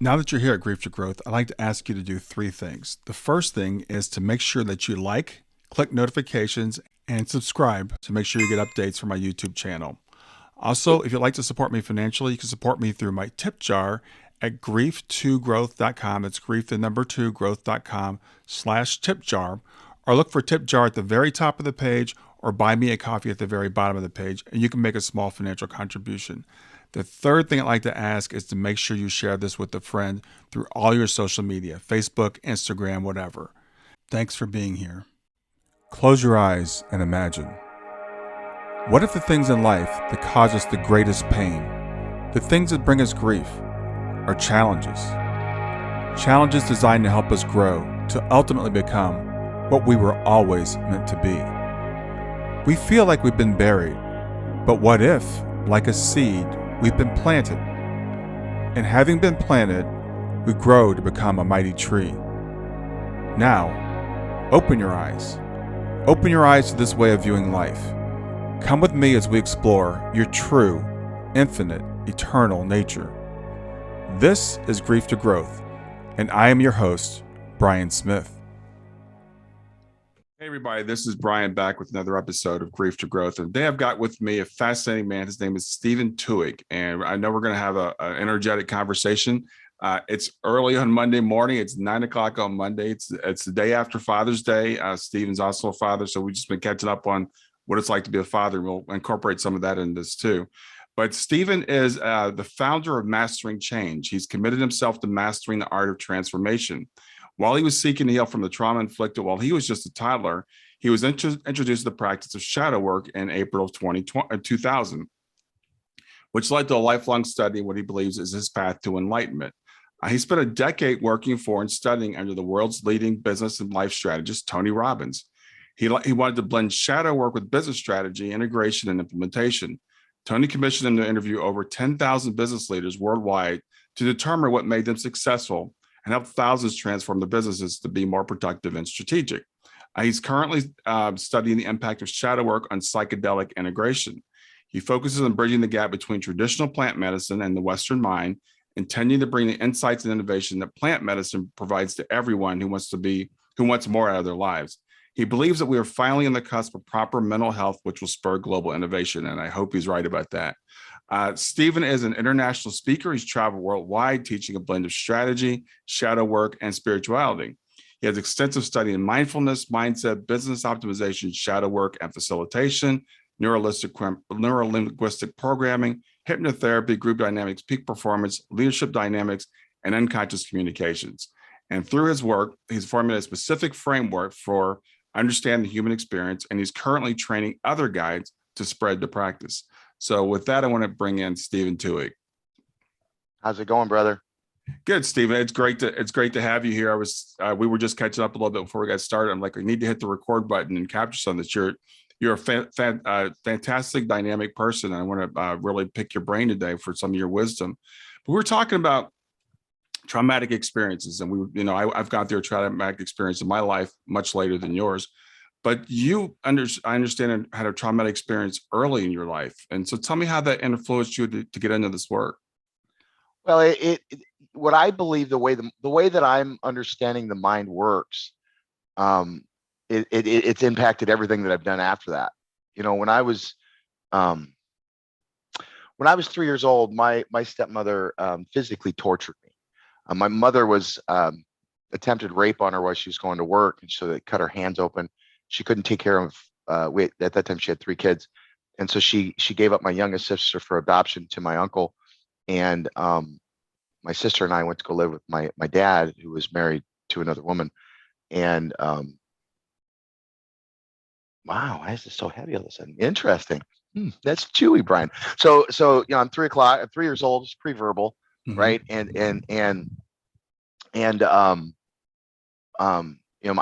Now that you're here at Grief to Growth, I'd like to ask you to do three things. The first thing is to make sure that you like, click notifications, and subscribe to make sure you get updates from my YouTube channel. Also, if you'd like to support me financially, you can support me through my tip jar at grief2growth.com. It's grief, the number 2, growth.com/tip jar. Or look for tip jar at the very top of the page or buy me a coffee at the very bottom of the page, and you can make a small financial contribution. The third thing I'd like to ask is to make sure you share this with a friend through all your social media, Facebook, Instagram, whatever. Thanks for being here. Close your eyes and imagine. What if the things in life that cause us the greatest pain, the things that bring us grief, are challenges? Challenges designed to help us grow, to ultimately become what we were always meant to be. We feel like we've been buried, but what if, like a seed, we've been planted? And having been planted, we grow to become a mighty tree. Now, open your eyes. Open your eyes to this way of viewing life. Come with me as we explore your true, infinite, eternal nature. This is Grief to Growth, and I am your host, Brian Smith. Hey everybody, this is Brian back with another episode of Grief to Growth. And today I've got with me a fascinating man. His name is Stephen Twohig. And I know we're going to have an energetic conversation. It's early on Monday morning. It's 9 o'clock on Monday. It's the day after Father's Day. Stephen's also a father. So we've just been catching up on what it's like to be a father. We'll incorporate some of that in this too. But Stephen is the founder of Mastering Change. He's committed himself to mastering the art of transformation. While he was seeking to heal from the trauma inflicted while he was just a toddler, he was introduced to the practice of shadow work in April of 2000, which led to a lifelong study of what he believes is his path to enlightenment. He spent a decade working for and studying under the world's leading business and life strategist, Tony Robbins. He wanted to blend shadow work with business strategy, integration, and implementation. Tony commissioned him to interview over 10,000 business leaders worldwide to determine what made them successful and help thousands transform their businesses to be more productive and strategic. He's currently studying the impact of shadow work on psychedelic integration. He focuses on bridging the gap between traditional plant medicine and the Western mind, intending to bring the insights and innovation that plant medicine provides to everyone who wants more out of their lives. He believes that we are finally on the cusp of proper mental health, which will spur global innovation, and I hope he's right about that. Stephen is an international speaker. He's traveled worldwide, teaching a blend of strategy, shadow work, and spirituality. He has extensive study in mindfulness, mindset, business optimization, shadow work, and facilitation, neuro-linguistic programming, hypnotherapy, group dynamics, peak performance, leadership dynamics, and unconscious communications. And through his work, he's formulated a specific framework for understanding the human experience, and he's currently training other guides to spread the practice. So with that, I want to bring in Stephen Twohig. How's it going, brother? Good, Stephen. It's great to have you here. We were just catching up a little bit before we got started. I'm like, we need to hit the record button and capture some of this. You're a fantastic, dynamic person. And I want to really pick your brain today for some of your wisdom. But we're talking about traumatic experiences, and I've gone through a traumatic experience in my life much later than yours. But I understand, had a traumatic experience early in your life. And so tell me how that influenced you to get into this work. Well, what I believe, the way that I'm understanding the mind works, it's impacted everything that I've done after that. When I was 3 years old, my stepmother physically tortured me. My mother was attempted rape on her while she was going to work, and so they cut her hands open. She couldn't take care of, at that time she had 3 kids. And so she gave up my youngest sister for adoption to my uncle. And my sister and I went to go live with my dad, who was married to another woman. And wow, why is this so heavy all of a sudden? Interesting. That's chewy, Brian. So I'm 3 years old, it's pre-verbal, right?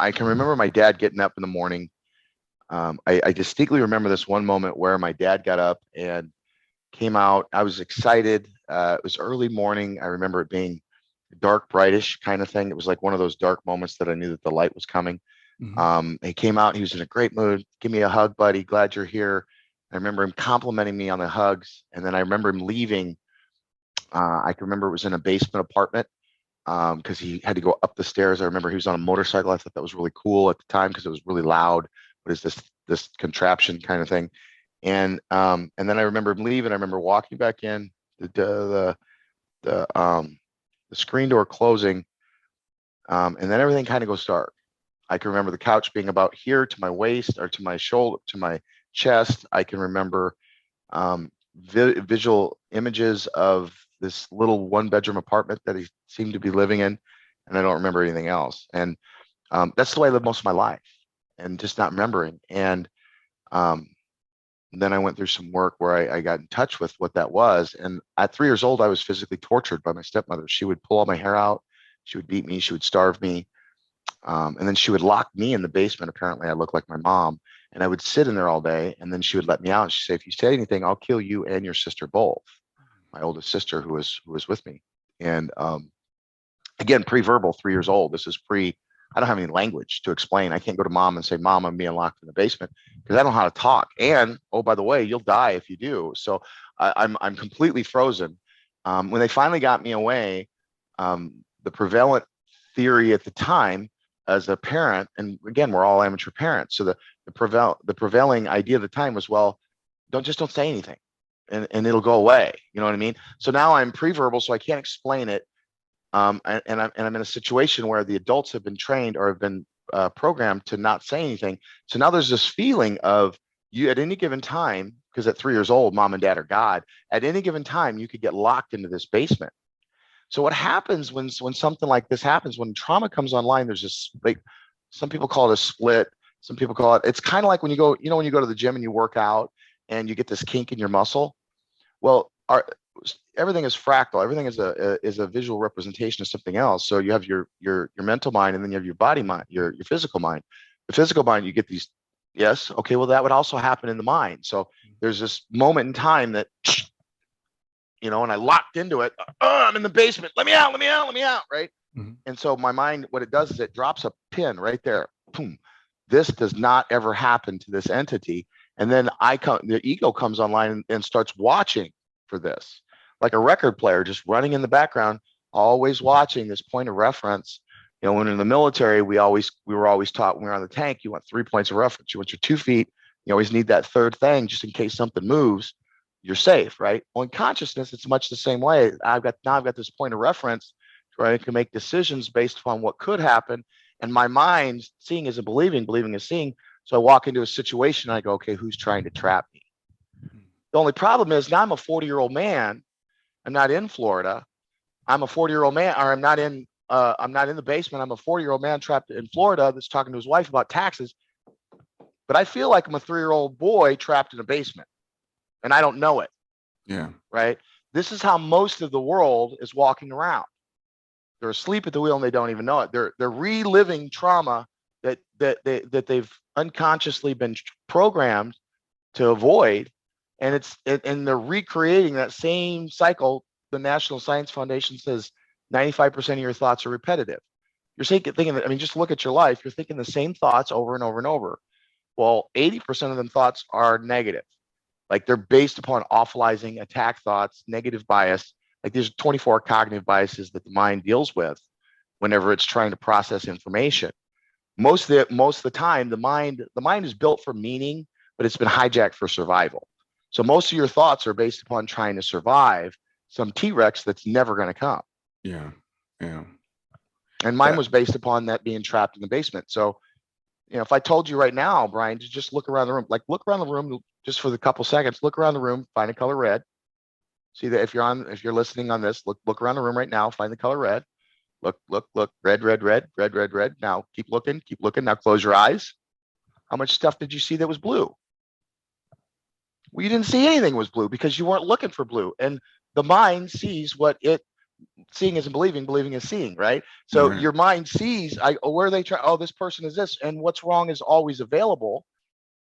I can remember my dad getting up in the morning. I distinctly remember this one moment where my dad got up and came out. I was excited. It was early morning. I remember it being dark, brightish kind of thing. It was like one of those dark moments that I knew that the light was coming. He came out. He was in a great mood. Give me a hug, buddy. Glad you're here. I remember him complimenting me on the hugs. And then I remember him leaving. I can remember it was in a basement apartment. because he had to go up the stairs. I remember he was on a motorcycle. I thought that was really cool at the time because it was really loud. What is this contraption kind of thing? And then I remember him leaving. I remember walking back in, the screen door closing, and then everything kind of goes dark. I can remember the couch being about here to my waist or to my shoulder, to my chest. I can remember visual images of this little 1-bedroom apartment that he seemed to be living in, and I don't remember anything else. And that's the way I lived most of my life, and just not remembering. And then I went through some work where I got in touch with what that was. And at 3 years old, I was physically tortured by my stepmother. She would pull all my hair out. She would beat me. She would starve me. And then she would lock me in the basement. Apparently, I looked like my mom. And I would sit in there all day. And then she would let me out. And she'd say, if you say anything, I'll kill you and your sister both. My oldest sister, who was with me. And again, pre-verbal, 3 years old. This is I don't have any language to explain. I can't go to mom and say, Mom, I'm being locked in the basement, because I don't know how to talk. And, oh, by the way, you'll die if you do. So I'm completely frozen. When they finally got me away, the prevalent theory at the time as a parent, and again, we're all amateur parents. So the prevailing idea at the time was, well, don't say anything and it'll go away. You know what I mean? So now I'm pre-verbal, so I can't explain it. And I'm in a situation where the adults have been trained or have been programmed to not say anything. So now there's this feeling of, you at any given time, because at 3 years old, mom and dad are God, at any given time, you could get locked into this basement. So what happens when something like this happens, when trauma comes online, there's this, like, some people call it a split. Some people call it, it's kind of like when you go to the gym and you work out and you get this kink in your muscle. Well, everything is fractal. Everything is a visual representation of something else. So you have your mental mind, and then you have your body mind, your physical mind. The physical mind, you get these, yes, okay, well, that would also happen in the mind. So there's this moment in time that, and I locked into it. Oh, I'm in the basement. Let me out, right? Mm-hmm. And so my mind, what it does is it drops a pin right there. Boom. This does not ever happen to this entity. And then the ego comes online and starts watching for this, like a record player just running in the background, always watching this point of reference. When in the military, we were always taught, when we were on the tank, you want 3 points of reference. You want your 2 feet. You always need that third thing just in case something moves. You're safe, right? Well, in consciousness, it's much the same way. I've got this point of reference where I can make decisions based upon what could happen. And my mind, seeing is believing is seeing. So I walk into a situation and I go, okay, who's trying to trap me? The only problem is now I'm a 40-year-old man. I'm not in Florida. I'm a 40-year-old man, or I'm not in the basement. I'm a 40-year-old man trapped in Florida that's talking to his wife about taxes. But I feel like I'm a 3-year-old boy trapped in a basement, and I don't know it. Yeah. Right. This is how most of the world is walking around. They're asleep at the wheel and they don't even know it. They're reliving trauma that they've unconsciously been programmed to avoid. And they're recreating that same cycle. The National Science Foundation says 95% of your thoughts are repetitive. You're thinking that, just look at your life. You're thinking the same thoughts over and over and over. Well, 80% of them thoughts are negative. Like, they're based upon awfulizing, attack thoughts, negative bias. Like, there's 24 cognitive biases that the mind deals with whenever it's trying to process information. Most of the time, the mind is built for meaning, but it's been hijacked for survival. So most of your thoughts are based upon trying to survive some T-Rex that's never going to come. Yeah. Yeah. And mine was based upon that being trapped in the basement. So, if I told you right now, Brian, to just look around the room, just for the couple seconds, look around the room, find a color red. See that if you're listening on this, look around the room right now, find the color red. Look, red, red, red, red, red, red. Now keep looking. Now close your eyes. How much stuff did you see that was blue? Well, you didn't see anything was blue because you weren't looking for blue. And the mind sees what seeing is believing is seeing, right? So your mind sees, where are they trying? Oh, this person is this, and what's wrong is always available.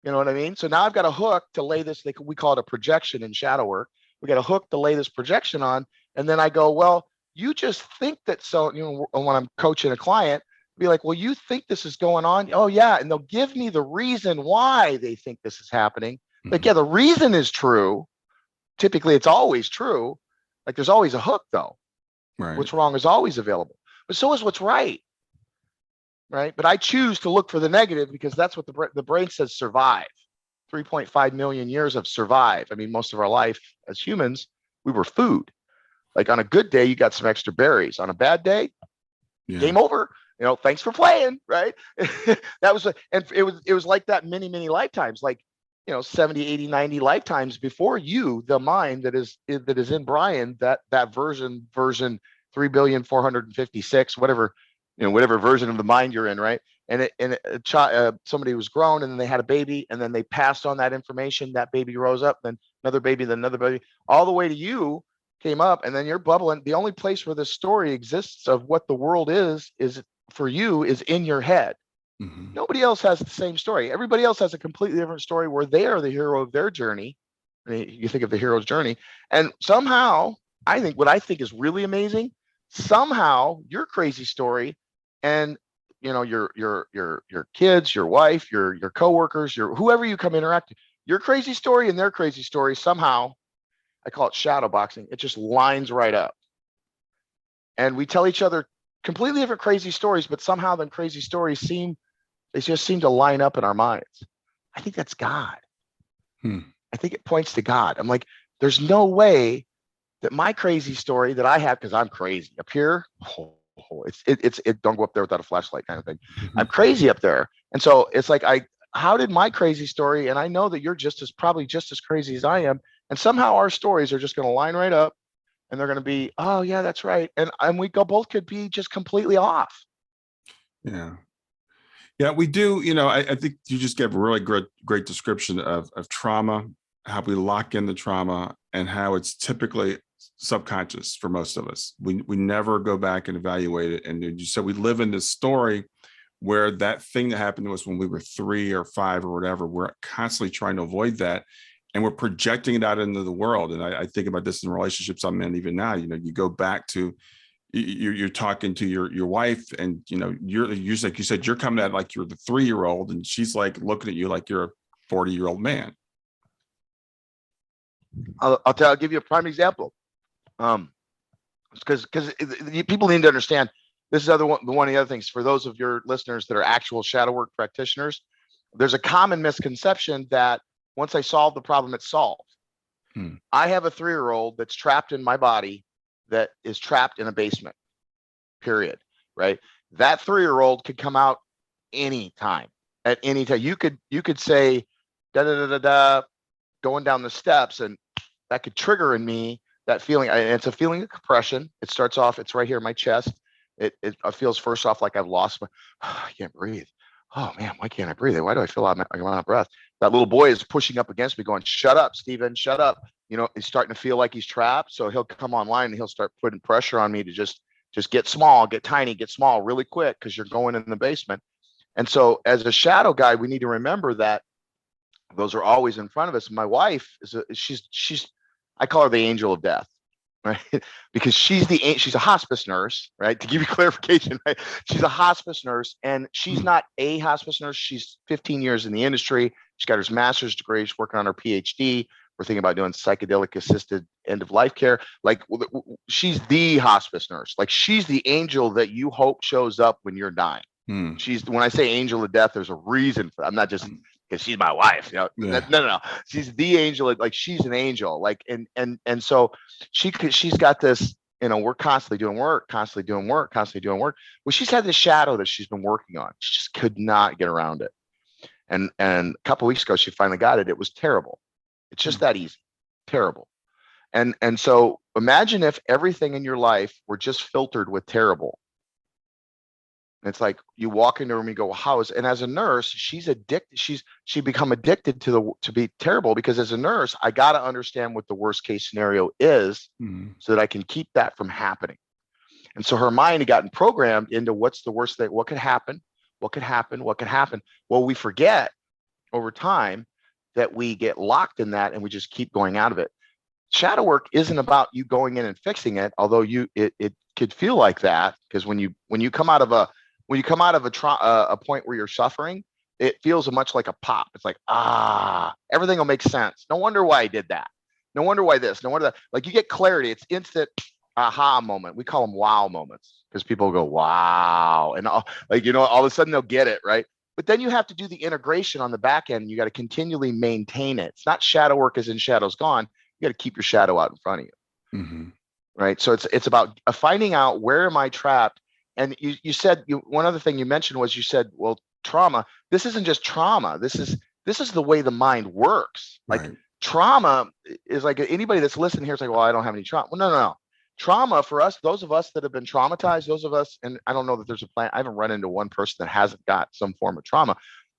You know what I mean? So now I've got a hook to lay this. We call it a projection in shadow work. We got a hook to lay this projection on, and then I go, well, you just think that. So when I'm coaching a client, be like, well, you think this is going on? Oh yeah, and they'll give me the reason why they think this is happening. Mm-hmm. Like, yeah, the reason is true. Typically, it's always true. Like, there's always a hook though. Right. What's wrong is always available. but so is what's right. Right. But I choose to look for the negative because that's what the brain says survive. 3.5 million years of survive. I mean, most of our life as humans, we were food. Like on a good day, you got some extra berries. On a bad day, game over. You know, thanks for playing. Right. That was, and it was like that many lifetimes, like, you know, 70, 80, 90 lifetimes before you, the mind that is in Brian, that version 3,456,000,000, whatever, you know, whatever version of the mind you're in, right? And somebody was grown, and then they had a baby, and then they passed on that information. That baby rose up, then another baby, all the way to you came up, and then you're bubbling. The only place where this story exists of what the world is for you is in your head. Mm-hmm. Nobody else has the same story. Everybody else has a completely different story where they are the hero of their journey. I mean, you think of the hero's journey, and somehow, what I think is really amazing, somehow your crazy story, and you know, your kids, your wife, your coworkers, whoever you come interact with, your crazy story and their crazy story, somehow, I call it shadow boxing. It just lines right up. And we tell each other completely different crazy stories, but somehow them crazy stories just seem to line up in our minds. I think that's God. I think it points to God. I'm like, there's no way that my crazy story that I have, because I'm crazy up here, it's don't go up there without a flashlight kind of thing. I'm crazy up there. And so it's like, how did my crazy story, and I know that you're probably just as crazy as I am, and somehow our stories are just going to line right up, and they're going to be, oh yeah, that's right. And both could be just completely off. Yeah, we do. You know, I think you just gave a really great description of trauma, how we lock in the trauma, and how it's typically subconscious for most of us. We never go back and evaluate it. And you said we live in this story where that thing that happened to us when we were 3 or 5 or whatever, we're constantly trying to avoid that. And we're projecting it out into the world. And I think about this in relationships I'm in even now. You know, you go back to, you're talking to your wife, and you know, you're like you said, you're coming at like you're the 3-year-old, and she's like looking at you like you're a 40-year-old man. I'll give you a prime example. Because people need to understand, this is one of the other things for those of your listeners that are actual shadow work practitioners. There's a common misconception that once I solve the problem, it's solved. I have a 3-year-old that's trapped in my body, that is trapped in a basement, period. Right? That 3-year-old could come out anytime, at any time. You could say da da da da da going down the steps, and that could trigger in me that feeling. It's a feeling of compression. It starts off, it's right here in my chest. It feels first off like I've lost I can't breathe. Oh man, why can't I breathe? Why do I feel I'm out of breath? That little boy is pushing up against me going, shut up, Steven, shut up. You know, he's starting to feel like he's trapped. So he'll come online and he'll start putting pressure on me to just get small, get tiny, get small really quick, because you're going in the basement. And so as a shadow guy, we need to remember that those are always in front of us. My wife she's I call her the angel of death, right? Because she's a hospice nurse, right? To give you clarification, right? She's a hospice nurse, and she's not a hospice nurse. She's 15 years in the industry. She's got her master's degree. She's working on her PhD. We're thinking about doing psychedelic assisted end of life care. Like, she's the hospice nurse. Like, she's the angel that you hope shows up when you're dying. When I say angel of death, there's a reason for that. I'm not just because she's my wife, you know. Yeah. No. She's the angel. Like, she's an angel. Like, and so she's got this, you know, we're constantly doing work. Well, she's had this shadow that she's been working on. She just could not get around it. And a couple of weeks ago, she finally got it. It was terrible. It's just that easy. Terrible. And so imagine if everything in your life were just filtered with terrible. And it's like you walk into a room and you go, how is, and as a nurse, she's addicted. She become addicted to be terrible, because as a nurse, I got to understand what the worst case scenario is so that I can keep that from happening. And so her mind had gotten programmed into what's the worst thing, what could happen. Well, we forget over time that we get locked in that, and we just keep going out of it. Shadow work isn't about you going in and fixing it, although it could feel like that, because when you come out of a point where you're suffering, it feels much like a pop. It's like, everything will make sense. No wonder why I did that. No wonder why this. No wonder that. Like, you get clarity. It's instant. aha moment. We call them wow moments because people go, wow. And like, all of a sudden they'll get it, right? But then you have to do the integration on the back end. You got to continually maintain it. It's not shadow work as in shadows gone. You got to keep your shadow out in front of you. Mm-hmm. Right. So it's about finding out, where am I trapped? And you said, one other thing you mentioned was, you said, well, trauma, this isn't just trauma. This is the way the mind works. Like, Right. trauma is like, anybody that's listening here is like, well, I don't have any trauma. Well, no. Trauma for us, those of us that have been traumatized, those of us, and I don't know that there's a plan. I haven't run into one person that hasn't got some form of trauma.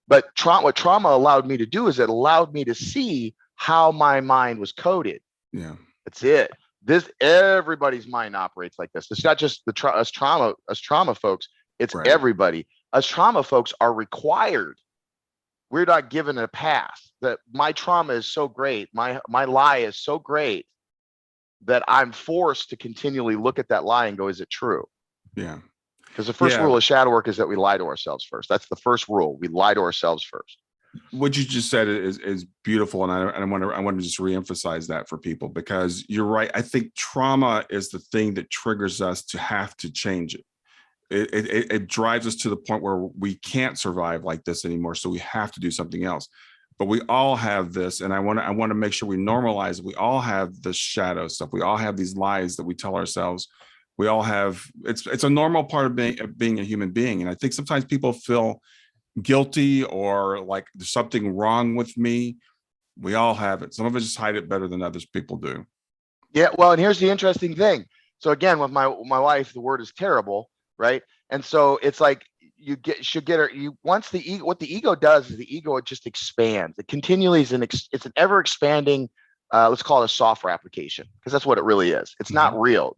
But what trauma allowed me to do is it allowed me to see how my mind was coded. Yeah. That's it. Everybody's mind operates like this. It's not just us trauma folks. It's Right. everybody. Us trauma folks are required. We're not given a pass. That my trauma is so great, my lie is so great, that I'm forced to continually look at that lie and go, is it true? Yeah. Because the first Yeah. rule of shadow work is that we lie to ourselves first. That's the first rule. We lie to ourselves first. What you just said is beautiful, and I want to just reemphasize that for people, because you're right. I think trauma is the thing that triggers us to have to change it. It drives us to the point where we can't survive like this anymore, so we have to do something else. But we all have this, and I want to make sure we normalize it. We all have the shadow stuff. We all have these lies that we tell ourselves. We all have, it's a normal part of being a human being. And I think sometimes people feel guilty or like there's something wrong with me. We all have it. Some of us just hide it better than others people do. Yeah, well, and here's the interesting thing. So again, with my wife, the word is terrible, right? And so it's like, should get her. Once the ego, what the ego does is the ego, it just expands. It continually is it's an ever expanding. Let's call it a software application, because that's what it really is. It's not real.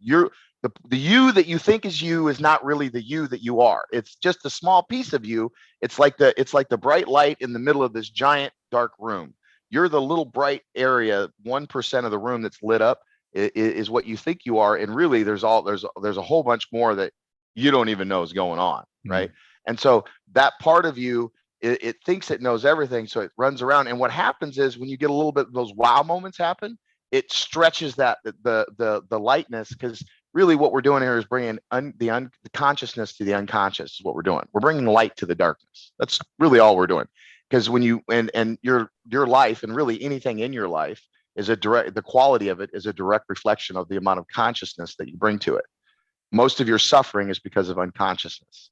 The you that you think is you is not really the you that you are. It's just a small piece of you. It's like the bright light in the middle of this giant dark room. You're the little bright area, 1% of the room that's lit up is what you think you are. And really there's a whole bunch more that you don't even know is going on. Right. And so that part of you, it thinks it knows everything. So it runs around. And what happens is, when you get a little bit, those wow moments happen, it stretches the lightness, because really what we're doing here is bringing the consciousness to the unconscious is what we're doing. We're bringing light to the darkness. That's really all we're doing. Because when you, and your life, and really anything in your life, is the quality of it is a direct reflection of the amount of consciousness that you bring to it. Most of your suffering is because of unconsciousness.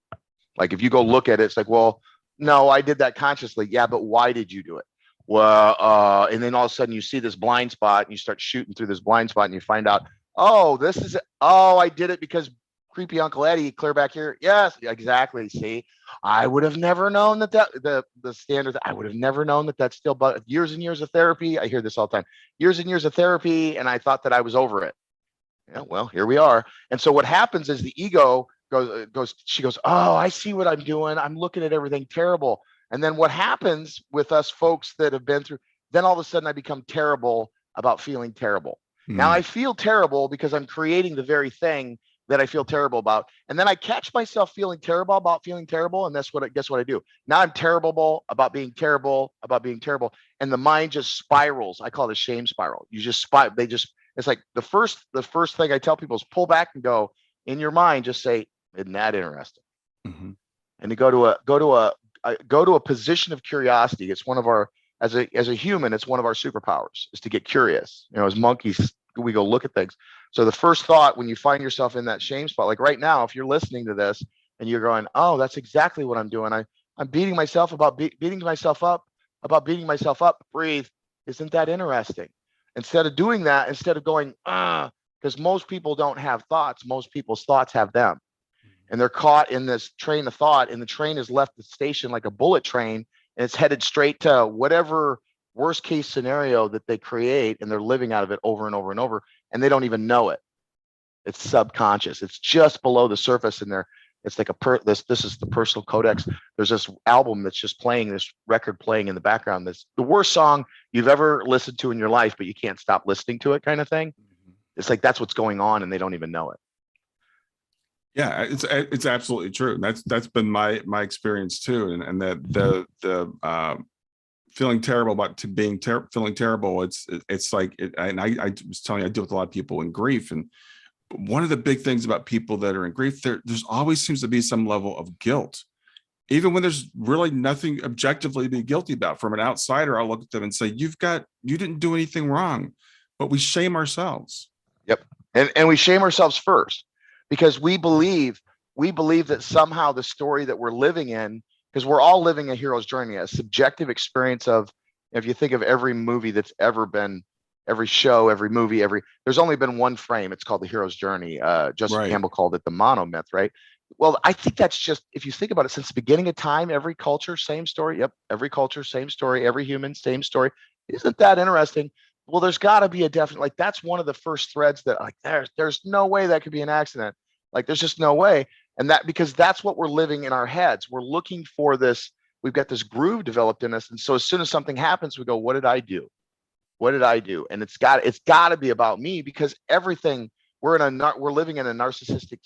Like, if you go look at it, it's like, well, no, I did that consciously. Yeah, but why did you do it? Well, and then all of a sudden you see this blind spot, and you start shooting through this blind spot, and you find out, I did it because creepy Uncle Eddie, clear back here. Yes, exactly. See, I would have never known that the standard, I would have never known that that's still, but years and years of therapy. I hear this all the time, years and years of therapy. And I thought that I was over it. Yeah, well, here we are. And so what happens is the ego she goes, oh, I see what I'm doing. I'm looking at everything terrible. And then what happens with us folks that have been through, then all of a sudden I become terrible about feeling terrible. Now I feel terrible because I'm creating the very thing that I feel terrible about. And then I catch myself feeling terrible about feeling terrible. And guess what I do? Now I'm terrible about being terrible, And the mind just spirals. I call it a shame spiral. You just it's like the first thing I tell people is pull back and go, in your mind, just say, isn't that interesting? And to go to a position of curiosity. It's one of our, as a human, it's one of our superpowers, is to get curious. As monkeys, we go look at things. So the first thought when you find yourself in that shame spot, like right now, if you're listening to this and you're going, oh, that's exactly what I'm doing. I'm beating myself up, beating myself up. Breathe. Isn't that interesting? Instead of doing that, instead of going, because most people don't have thoughts. Most people's thoughts have them. And they're caught in this train of thought, and the train has left the station like a bullet train, and it's headed straight to whatever worst case scenario that they create, and they're living out of it over and over and over, and they don't even know it. It's subconscious. It's just below the surface, and it's like this is the personal codex. There's this album that's just playing, this record playing in the background. That's the worst song you've ever listened to in your life, but you can't stop listening to it, kind of thing. It's like that's what's going on, and they don't even know it. Yeah, it's absolutely true. That's been my experience too, and that the feeling terrible about feeling terrible. It's like I was telling you, I deal with a lot of people in grief, and one of the big things about people that are in grief, there's always seems to be some level of guilt, even when there's really nothing objectively to be guilty about. From an outsider, I'll look at them and say, you didn't do anything wrong, but we shame ourselves. Yep. And we shame ourselves first because we believe that somehow the story that we're living in, because we're all living a hero's journey, a subjective experience of, if you think of every movie that's ever been, every show, every movie, there's only been one frame. It's called the hero's journey. Joseph Right. Campbell called it the monomyth, right? Well, I think that's just, if you think about it, since the beginning of time, every culture, same story. Yep. Every culture, same story. Every human, same story. Isn't that interesting? Well, there's got to be a definite, like, that's one of the first threads that, like, there's no way that could be an accident. Like, there's just no way. And that, because that's what we're living in our heads. We're looking for this, we've got this groove developed in us. And so as soon as something happens, we go, what did I do? What did I do? And it's got to be about me, because everything, we're living in a narcissistic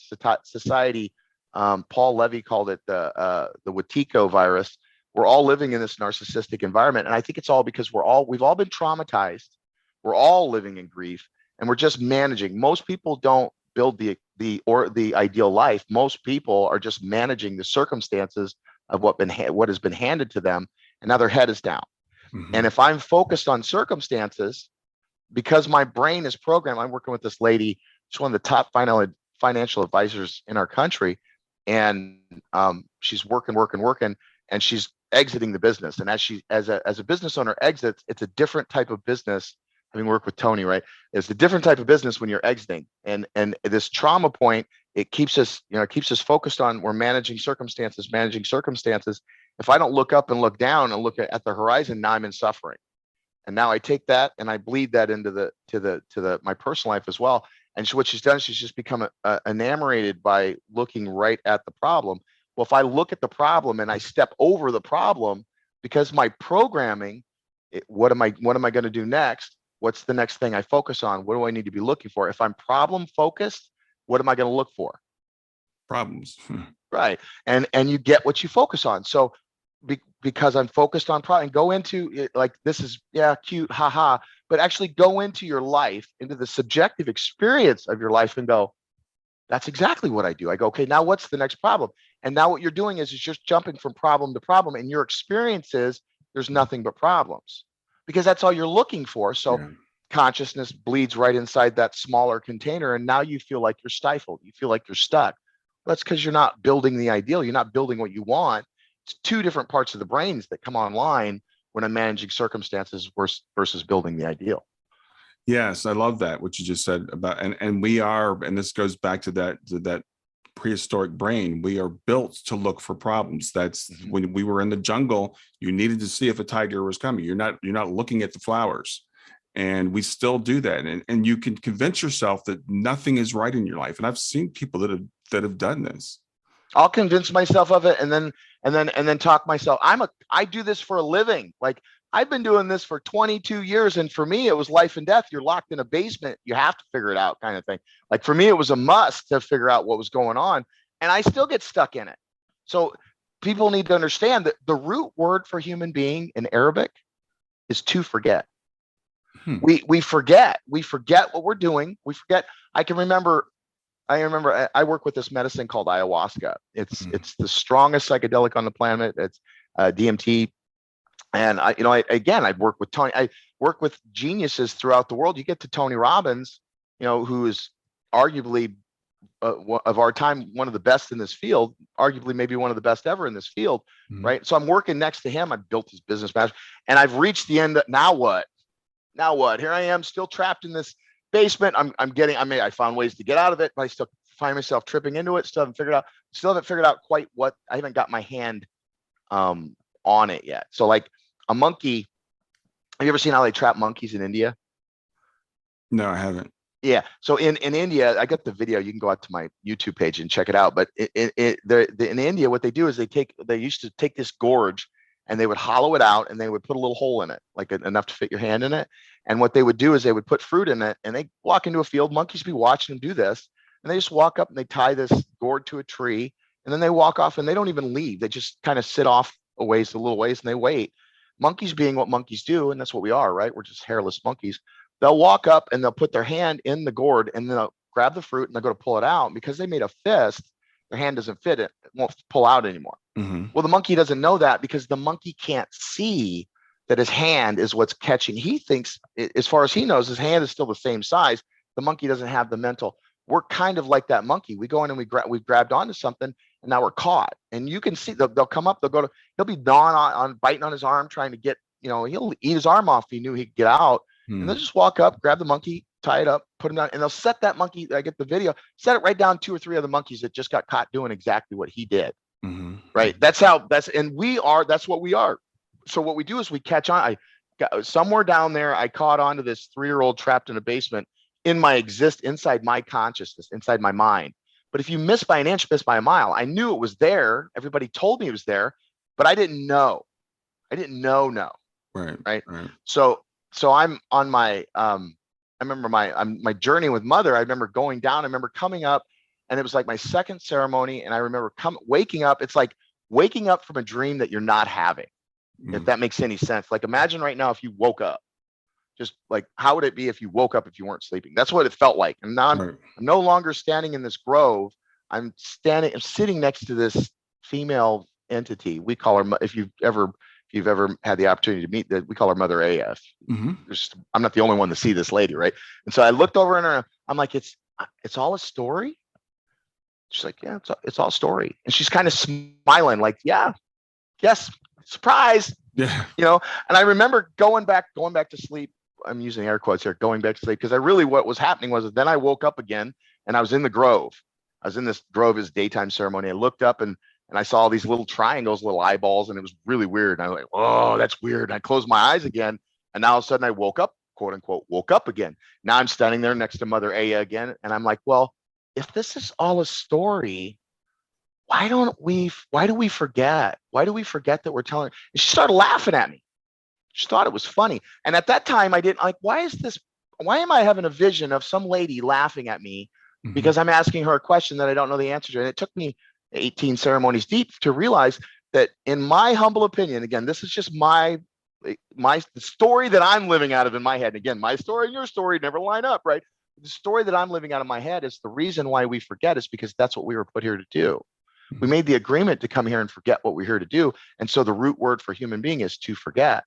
society. Paul Levy called it the Wetiko virus. We're all living in this narcissistic environment. And I think it's all because we've all been traumatized. We're all living in grief, and we're just managing. Most people don't build the ideal life. Most people are just managing the circumstances of what has been handed to them, and now their head is down. Mm-hmm. And if I'm focused on circumstances, because my brain is programmed, I'm working with this lady. She's one of the top financial advisors in our country, and she's working, and she's exiting the business. And as a business owner exits, it's a different type of business. Having worked with Tony, right? It's a different type of business when you're exiting. And this trauma point, it keeps us focused on, we're managing circumstances. If I don't look up and look down and look at the horizon, now I'm in suffering. And now I take that and I bleed that into my personal life as well. And what she's done, she's just become enamored by looking right at the problem. Well, if I look at the problem and I step over the problem, because my programming, what am I going to do next? What's the next thing I focus on? What do I need to be looking for? If I'm problem focused, what am I going to look for? Problems. Right. And you get what you focus on. So because I'm focused on problem, and go into it, like, this is, yeah, cute, haha, but actually go into your life, into the subjective experience of your life, and go, that's exactly what I do. I go, okay, now what's the next problem? And now what you're doing is just jumping from problem to problem. And your experience is there's nothing but problems, because that's all you're looking for. So yeah. Consciousness bleeds right inside that smaller container. And now you feel like you're stifled. You feel like you're stuck. That's because you're not building the ideal. You're not building what you want. It's two different parts of the brains that come online when I'm managing circumstances versus building the ideal. Yes, I love that, what you just said about, and we are, and this goes back to that prehistoric brain. We are built to look for problems. That's mm-hmm. When we were in the jungle, you needed to see if a tiger was coming. You're not looking at the flowers, and we still do that. And you can convince yourself that nothing is right in your life. And I've seen people that have done this. I'll convince myself of it, and then talk myself. I do this for a living. Like, I've been doing this for 22 years. And for me, it was life and death. You're locked in a basement. You have to figure it out, kind of thing. Like, for me, it was a must to figure out what was going on. And I still get stuck in it. So people need to understand that the root word for human being in Arabic is to forget. We forget what we're doing. We forget. I remember I work with this medicine called ayahuasca. It's the strongest psychedelic on the planet. It's DMT. And I work with Tony. I work with geniuses throughout the world. You get to Tony Robbins, who is arguably of our time, one of the best in this field, arguably maybe one of the best ever in this field, right? So I'm working next to him. I built his business master, and I've reached the end. Now what? Here I am, still trapped in this basement. I found ways to get out of it, but I still find myself tripping into it. Still haven't figured out quite what. I haven't got my hand on it yet. So, like a monkey, have you ever seen how they trap monkeys in India? No, I haven't. Yeah. So in India, I got the video. You can go out to my YouTube page and check it out. But in India, what they do is they used to take this gorge, and they would hollow it out, and they would put a little hole in it, like enough to fit your hand in it. And what they would do is they would put fruit in it, and they walk into a field. Monkeys be watching them do this, and they just walk up and they tie this gourd to a tree, and then they walk off, and they don't even leave. They just kind of sit off a little ways, and they wait. Monkeys being what monkeys do, and that's what we are, right? We're just hairless monkeys. They'll walk up and they'll put their hand in the gourd, and they'll grab the fruit and they'll go to pull it out. And because they made a fist, their hand doesn't fit it. It won't pull out anymore. Well, the monkey doesn't know that because the monkey can't see that his hand is what's catching. He thinks, as far as he knows, his hand is still the same size. The monkey doesn't have the mental. We're kind of like that monkey. We go in and we've grabbed onto something, and now we're caught. And you can see they'll come up. He'll be gnawing on biting on his arm, trying to get. He'll eat his arm off if he knew he could get out. And they'll just walk up, grab the monkey, tie it up, put him down, and they'll set that monkey. I get the video. Set it right down 2 or 3 other monkeys that just got caught doing exactly what he did. Right. That's what we are. So what we do is we catch on. I got somewhere down there. I caught on to this 3-year-old trapped in a basement inside my consciousness, inside my mind. But if you miss by an inch, miss by a mile. I knew it was there. Everybody told me it was there, but I didn't know. No. Right. So I'm on my, I remember my journey with mother. I remember going down. I remember coming up, and it was like my second ceremony. And I remember waking up. It's like waking up from a dream that you're not having. If that makes any sense. Like, imagine right now if you woke up, just like, how would it be if you woke up if you weren't sleeping? That's what it felt like. And now I'm no longer standing in this grove. I'm sitting next to this female entity. We call her, if you've ever had the opportunity to meet that, we call her Mother AF. I'm not the only one to see this lady, right? And so I looked over in her, I'm like, it's all a story. She's like, yeah, it's all a story. And she's kind of smiling, like, yeah, yes, surprise. Yeah. And I remember going back to sleep. I'm using air quotes here, going back to sleep, because what was happening was then I woke up again, and I was in the grove. I was in this grove, his daytime ceremony. I looked up and I saw all these little triangles, little eyeballs, and it was really weird. And I was like, oh, that's weird. And I closed my eyes again, and now all of a sudden I woke up, quote unquote, woke up again. Now I'm standing there next to Mother Aya again, and I'm like, well, if this is all a story, why do we forget? Why do we forget that we're telling? And she started laughing at me. She thought it was funny. And at that time, I didn't like, why am I having a vision of some lady laughing at me because I'm asking her a question that I don't know the answer to? And it took me 18 ceremonies deep to realize that, in my humble opinion, again, this is just the story that I'm living out of in my head. And again, my story and your story never line up, right? The story that I'm living out of my head is the reason why we forget is because that's what we were put here to do. We made the agreement to come here and forget what we're here to do. And so the root word for human being is to forget.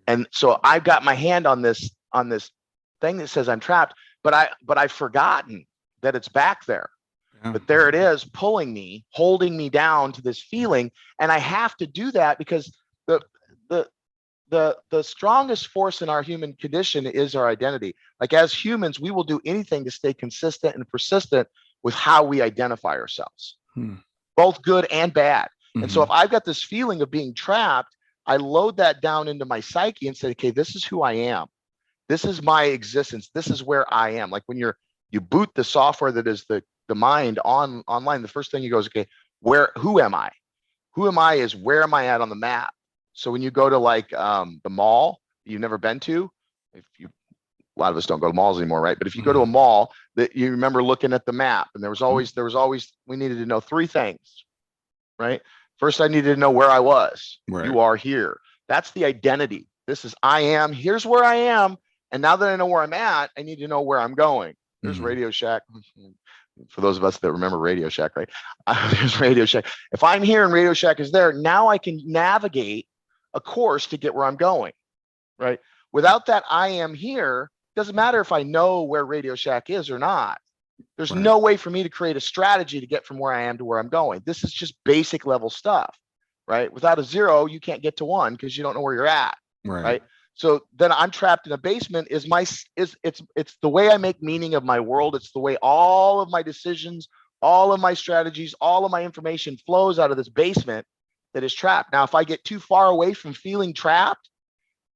And so I've got my hand on this thing that says I'm trapped, but I've forgotten that it's back there. Yeah. But there it is, pulling me, holding me down to this feeling. And I have to do that because the strongest force in our human condition is our identity. Like, as humans, we will do anything to stay consistent and persistent with how we identify ourselves, both good and bad. And so if I've got this feeling of being trapped, I load that down into my psyche and say, okay, this is who I am. This is my existence. This is where I am. Like when you boot the software that is the mind online, the first thing you go is, okay, who am I? Who am I is where am I at on the map? So when you go to like the mall you've never been to, a lot of us don't go to malls anymore, right? But if you go to a mall, that you remember looking at the map, and there was always we needed to know 3 things, right? First, I needed to know where I was. Right. You are here. That's the identity. This is I am. Here's where I am. And now that I know where I'm at, I need to know where I'm going. There's Radio Shack. For those of us that remember Radio Shack, right? There's Radio Shack. If I'm here and Radio Shack is there, now I can navigate a course to get where I'm going, right? Without that I am here, doesn't matter if I know where Radio Shack is or not. There's no way for me to create a strategy to get from where I am to where I'm going. This is just basic level stuff, right? Without a 0, you can't get to 1 because you don't know where you're at, right? So then I'm trapped in a basement. It's the way I make meaning of my world. It's the way all of my decisions, all of my strategies, all of my information flows out of this basement that is trapped. Now, if I get too far away from feeling trapped,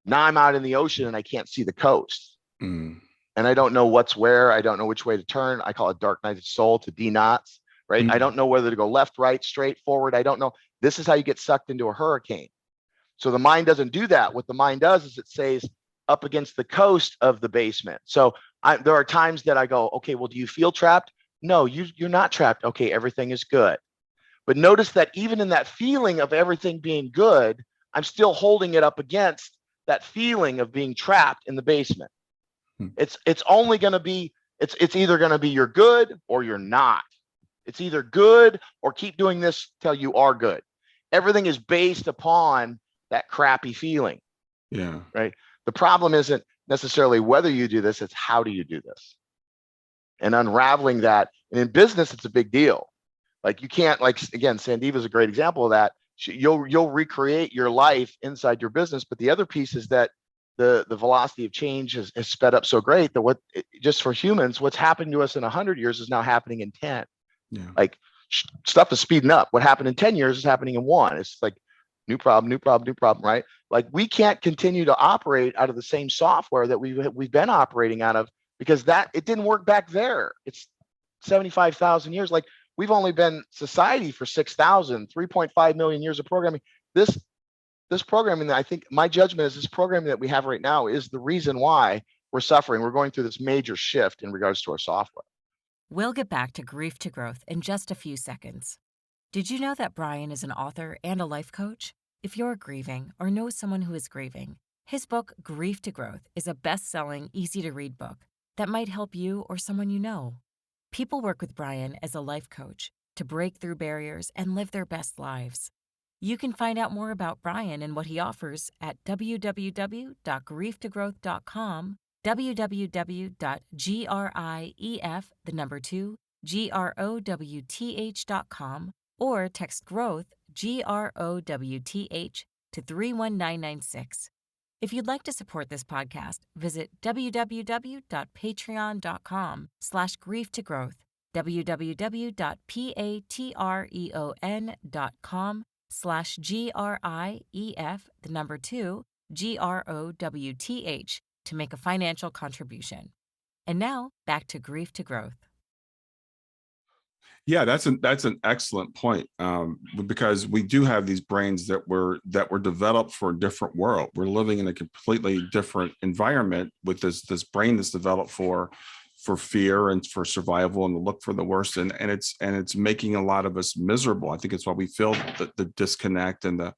now I'm out in the ocean and I can't see the coast. And I don't know what's where. I don't know which way to turn. I call it dark night of soul to D-knots, right? I don't know whether to go left, right, straight, forward. I don't know. This is how you get sucked into a hurricane. So the mind doesn't do that. What the mind does is it stays up against the coast of the basement. So there are times that I go, okay, well, do you feel trapped? No, you're not trapped. Okay, everything is good. But notice that even in that feeling of everything being good, I'm still holding it up against that feeling of being trapped in the basement. It's only going to be It's either going to be you're good or you're not. It's either good or keep doing this till you are good. Everything is based upon that crappy feeling. Yeah. Right. The problem isn't necessarily whether you do this, it's how do you do this? And unraveling that. And in business, it's a big deal. Like you can't, like, again, Sandiva is a great example of that. You'll recreate your life inside your business. But the other piece is that the velocity of change has sped up so great that just for humans, what's happened to us in 100 years is now happening in 10. Yeah. Like stuff is speeding up. What happened in 10 years is happening in 1. It's like new problem, right? Like we can't continue to operate out of the same software that we've been operating out of, because it didn't work back there. It's 75,000 years. Like we've only been society for 6,000, 3.5 million years of programming. This programming, I think my judgment is this programming that we have right now is the reason why we're suffering. We're going through this major shift in regards to our software. We'll get back to Grief to Growth in just a few seconds. Did you know that Brian is an author and a life coach? If you're grieving or know someone who is grieving, his book, Grief to Growth, is a best-selling, easy-to-read book that might help you or someone you know. People work with Brian as a life coach to break through barriers and live their best lives. You can find out more about Brian and what he offers at www.grieftogrowth.com, www.growth.com, or text growth, GROWTH, to 31996. If you'd like to support this podcast, visit www.patreon.com/grieftogrowth, www.patreon.com/GRIEF, to make a financial contribution. And now, back to Grief to Growth. Yeah, that's an excellent point, because we do have these brains that were developed for a different world. We're living in a completely different environment with this brain that's developed for fear and for survival and to look for the worst, and it's making a lot of us miserable. I think it's why we feel the disconnect and the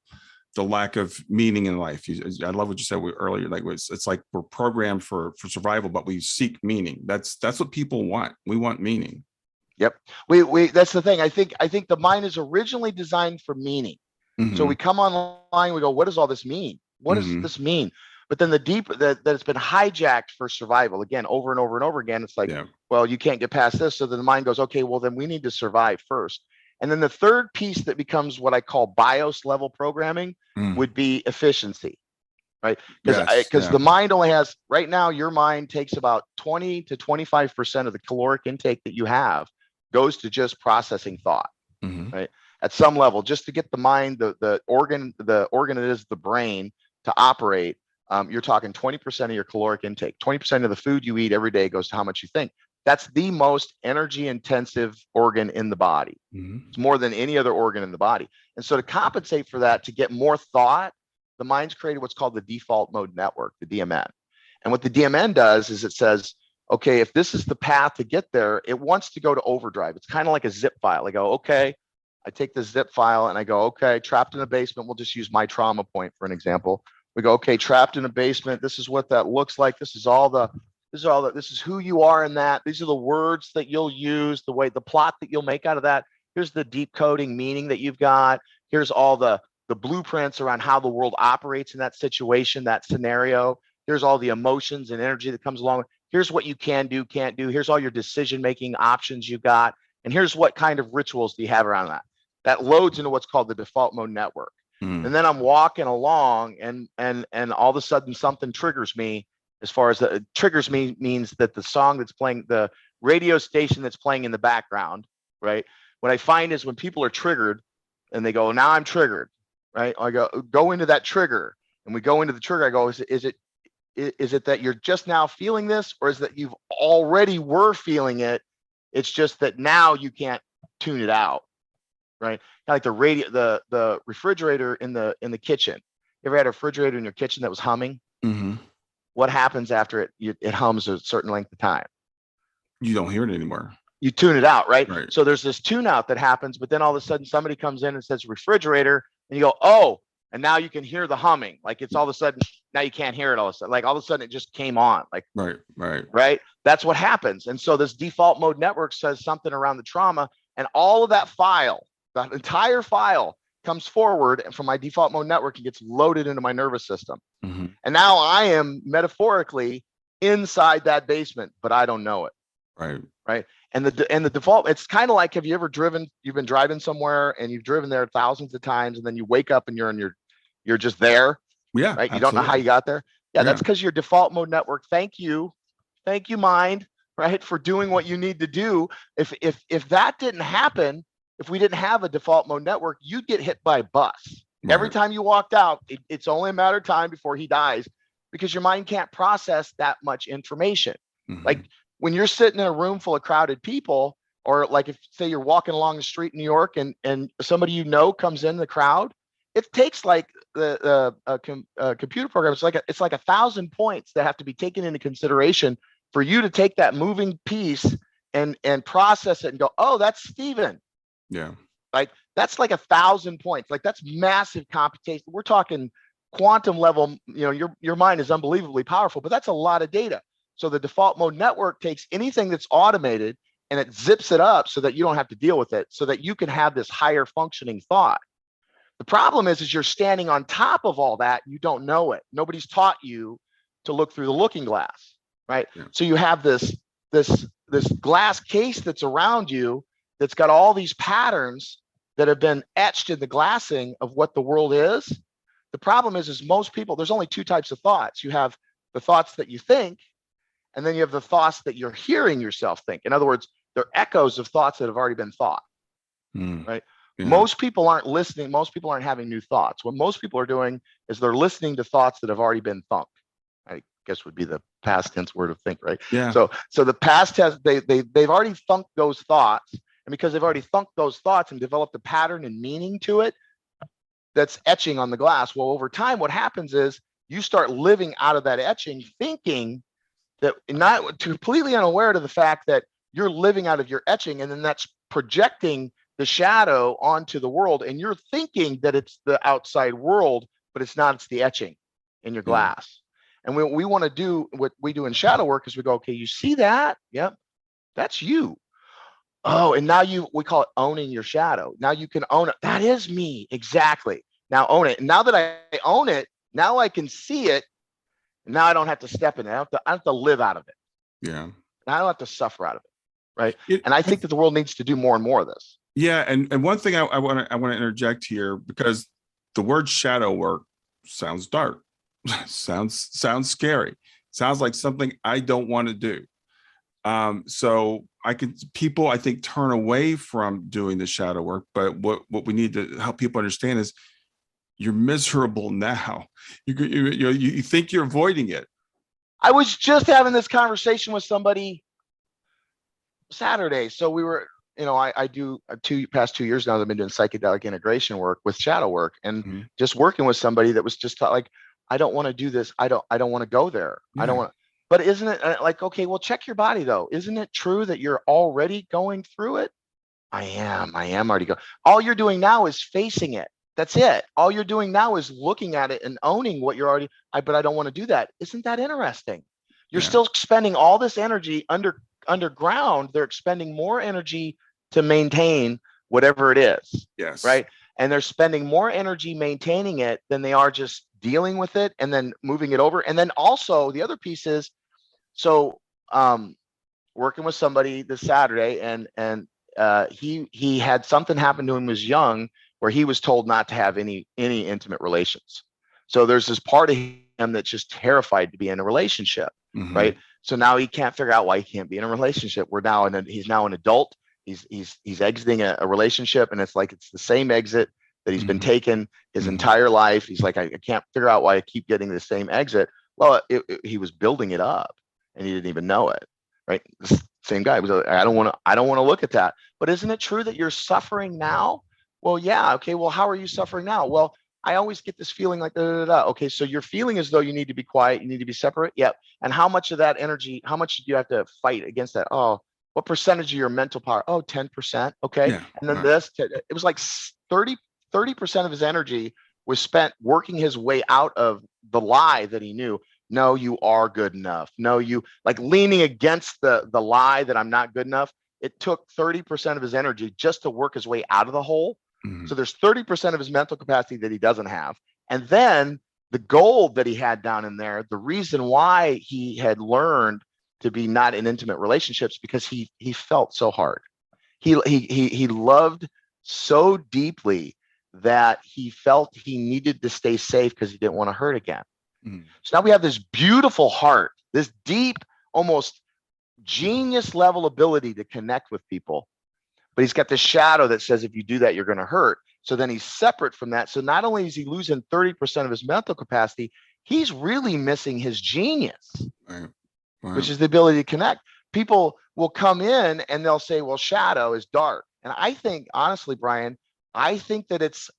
lack of meaning in life. I love what you said earlier. Like it's like we're programmed for survival, but we seek meaning. That's what people want. We want meaning. Yep. We that's the thing. I think the mind is originally designed for meaning. Mm-hmm. So we come online, we go, what does all this mean? What does this mean? But then the deep that it's been hijacked for survival again, over and over and over again. It's like, well, you can't get past this. So then the mind goes, okay, well, then we need to survive first. And then the third piece that becomes what I call BIOS level programming would be efficiency, right? Because the mind only has, right now, your mind takes about 20 to 25% of the caloric intake that you have goes to just processing thought, right? At some level, just to get the mind, the organ that is the brain to operate, you're talking 20% of your caloric intake. 20% of the food you eat every day goes to how much you think. That's the most energy intensive organ in the body. It's more than any other organ in the body. And so to compensate for that, to get more thought, the mind's created what's called the default mode network, the DMN. And what the DMN does is it says, okay, if this is the path to get there, it wants to go to overdrive. It's kind of like a zip file. I go, okay, I take the zip file and I go, okay, trapped in a basement. We'll just use my trauma point for an example. We go, okay, trapped in a basement. This is what that looks like. This is who you are in that. These are the words that you'll use, the plot that you'll make out of that. Here's the deep coding meaning that you've got. Here's all the blueprints around how the world operates in that situation, that scenario. Here's all the emotions and energy that comes along. Here's what you can do, can't do. Here's all your decision-making options you've got. And here's what kind of rituals do you have around that. That loads into what's called the default mode network. And then I'm walking along and all of a sudden something triggers me. As far as triggers me means that the song that's playing, the radio station that's playing in the background, right? What I find is when people are triggered and they go, now I'm triggered, right? I go into that trigger, and we go into the trigger. I go, is it that you're just now feeling this, or is that you've already were feeling it? It's just that now you can't tune it out, right? Kind of like the radio, the refrigerator in the kitchen. You ever had a refrigerator in your kitchen that was humming? What happens after it hums a certain length of time? You don't hear it anymore. You tune it out, right? So there's this tune out that happens, but then all of a sudden somebody comes in and says refrigerator, and you go, oh, and now you can hear the humming. Like it's all of a sudden, now you can't hear it all of a sudden. Like all of a sudden it just came on. Like, right. That's what happens. And so this default mode network says something around the trauma, and all of that file, that entire file comes forward from my default mode network and gets loaded into my nervous system. Mm-hmm. And now I am metaphorically inside that basement, but I don't know it. Right. And the default, it's kind of like, have you ever you've been driving somewhere and you've driven there thousands of times, and then you wake up and you're just there. Yeah. Right. Absolutely. You don't know how you got there. Yeah. That's because your default mode network. Thank you, mind, right, for doing what you need to do. If that didn't happen, if we didn't have a default mode network, you'd get hit by a bus. Right. Every time you walked out, it's only a matter of time before he dies, because your mind can't process that much information. Mm-hmm. Like when you're sitting in a room full of crowded people, or like if say you're walking along the street in New York and somebody comes in the crowd, it takes like the computer program. It's like 1,000 points that have to be taken into consideration for you to take that moving piece and process it and go, oh, that's Steven. Yeah. Like that's like 1,000 points. Like that's massive computation. We're talking quantum level. Your mind is unbelievably powerful, but that's a lot of data. So the default mode network takes anything that's automated and it zips it up so that you don't have to deal with it, so that you can have this higher functioning thought. The problem is you're standing on top of all that. You don't know it. Nobody's taught you to look through the looking glass, right? Yeah. So you have this glass case that's around you that's got all these patterns that have been etched in the glassing of what the world is. The problem is most people, there's only two types of thoughts. You have the thoughts that you think, and then you have the thoughts that you're hearing yourself think. In other words, they're echoes of thoughts that have already been thought, right? Yeah. Most people aren't listening. Most people aren't having new thoughts. What most people are doing is they're listening to thoughts that have already been thunk. I guess would be the past tense word of think, right? Yeah. So the past has, they've already thunked those thoughts. And because they've already thunked those thoughts and developed a pattern and meaning to it, that's etching on the glass. Well, over time, what happens is you start living out of that etching, thinking that, not completely unaware to the fact that you're living out of your etching, and then that's projecting the shadow onto the world, and you're thinking that it's the outside world, but it's not. It's the etching in your glass. And we want to do what we do in shadow work is we go, okay, you see that? Yep, that's you. Oh, and now we call it owning your shadow. Now you can own it. That is me. Exactly. Now own it. And now that I own it, now I can see it. Now I don't have to step in it. I have to live out of it. Yeah. Now I don't have to suffer out of it. Right. And I think that the world needs to do more and more of this. Yeah. And one thing I want to interject here, because the word shadow work sounds dark, sounds scary, sounds like something I don't want to do. So people, I think, turn away from doing the shadow work. But what we need to help people understand is you're miserable now. You think you're avoiding it. I was just having this conversation with somebody Saturday. So we were, I do past 2 years now, I've been doing psychedelic integration work with shadow work, and just working with somebody that was just like, I don't want to do this. I don't want to go there. Yeah. I don't want to. But isn't it like, okay, well, check your body though. Isn't it true that you're already going through it? I am already going. All you're doing now is facing it. That's it. All you're doing now is looking at it and owning what you're already, but I don't want to do that. Isn't that interesting? You're still spending all this energy underground. They're expending more energy to maintain whatever it is. Yes. Right. And they're spending more energy maintaining it than they are just dealing with it and then moving it over. And then also the other piece is, so working with somebody this Saturday, and he had something happen to him when he was young, where he was told not to have any intimate relations. So there's this part of him that's just terrified to be in a relationship, right? So now he can't figure out why he can't be in a relationship. He's now an adult. He's exiting a relationship, and it's like it's the same exit that he's been taking his entire life. He's like, I can't figure out why I keep getting the same exit. Well, he was building it up, and he didn't even know it, right? The same guy was. I don't want to look at that. But isn't it true that you're suffering now? Well, yeah. Okay. Well, how are you suffering now? Well, I always get this feeling like, okay, so you're feeling as though you need to be quiet, you need to be separate. Yep. And how much of that energy, how much do you have to fight against that? Oh, what percentage of your mental power? Oh, 10%. Okay. Yeah, and then it was like 30% of his energy was spent working his way out of the lie that he knew. No, you are good enough. No, you like leaning against the lie that I'm not good enough. It took 30% of his energy just to work his way out of the hole. Mhm. So there's 30% of his mental capacity that he doesn't have. And then the gold that he had down in there, the reason why he had learned to be not in intimate relationships, because he felt so hard. He loved so deeply that he felt he needed to stay safe because he didn't want to hurt again. Mhm. So now we have this beautiful heart, this deep, almost genius level ability to connect with people. But he's got this shadow that says, if you do that, you're going to hurt. So then he's separate from that. So not only is he losing 30% of his mental capacity, he's really missing his genius, Right. Right. which is the ability to connect. People will come in and they'll say, well, shadow is dark. And I think, honestly, Brian, I think that it's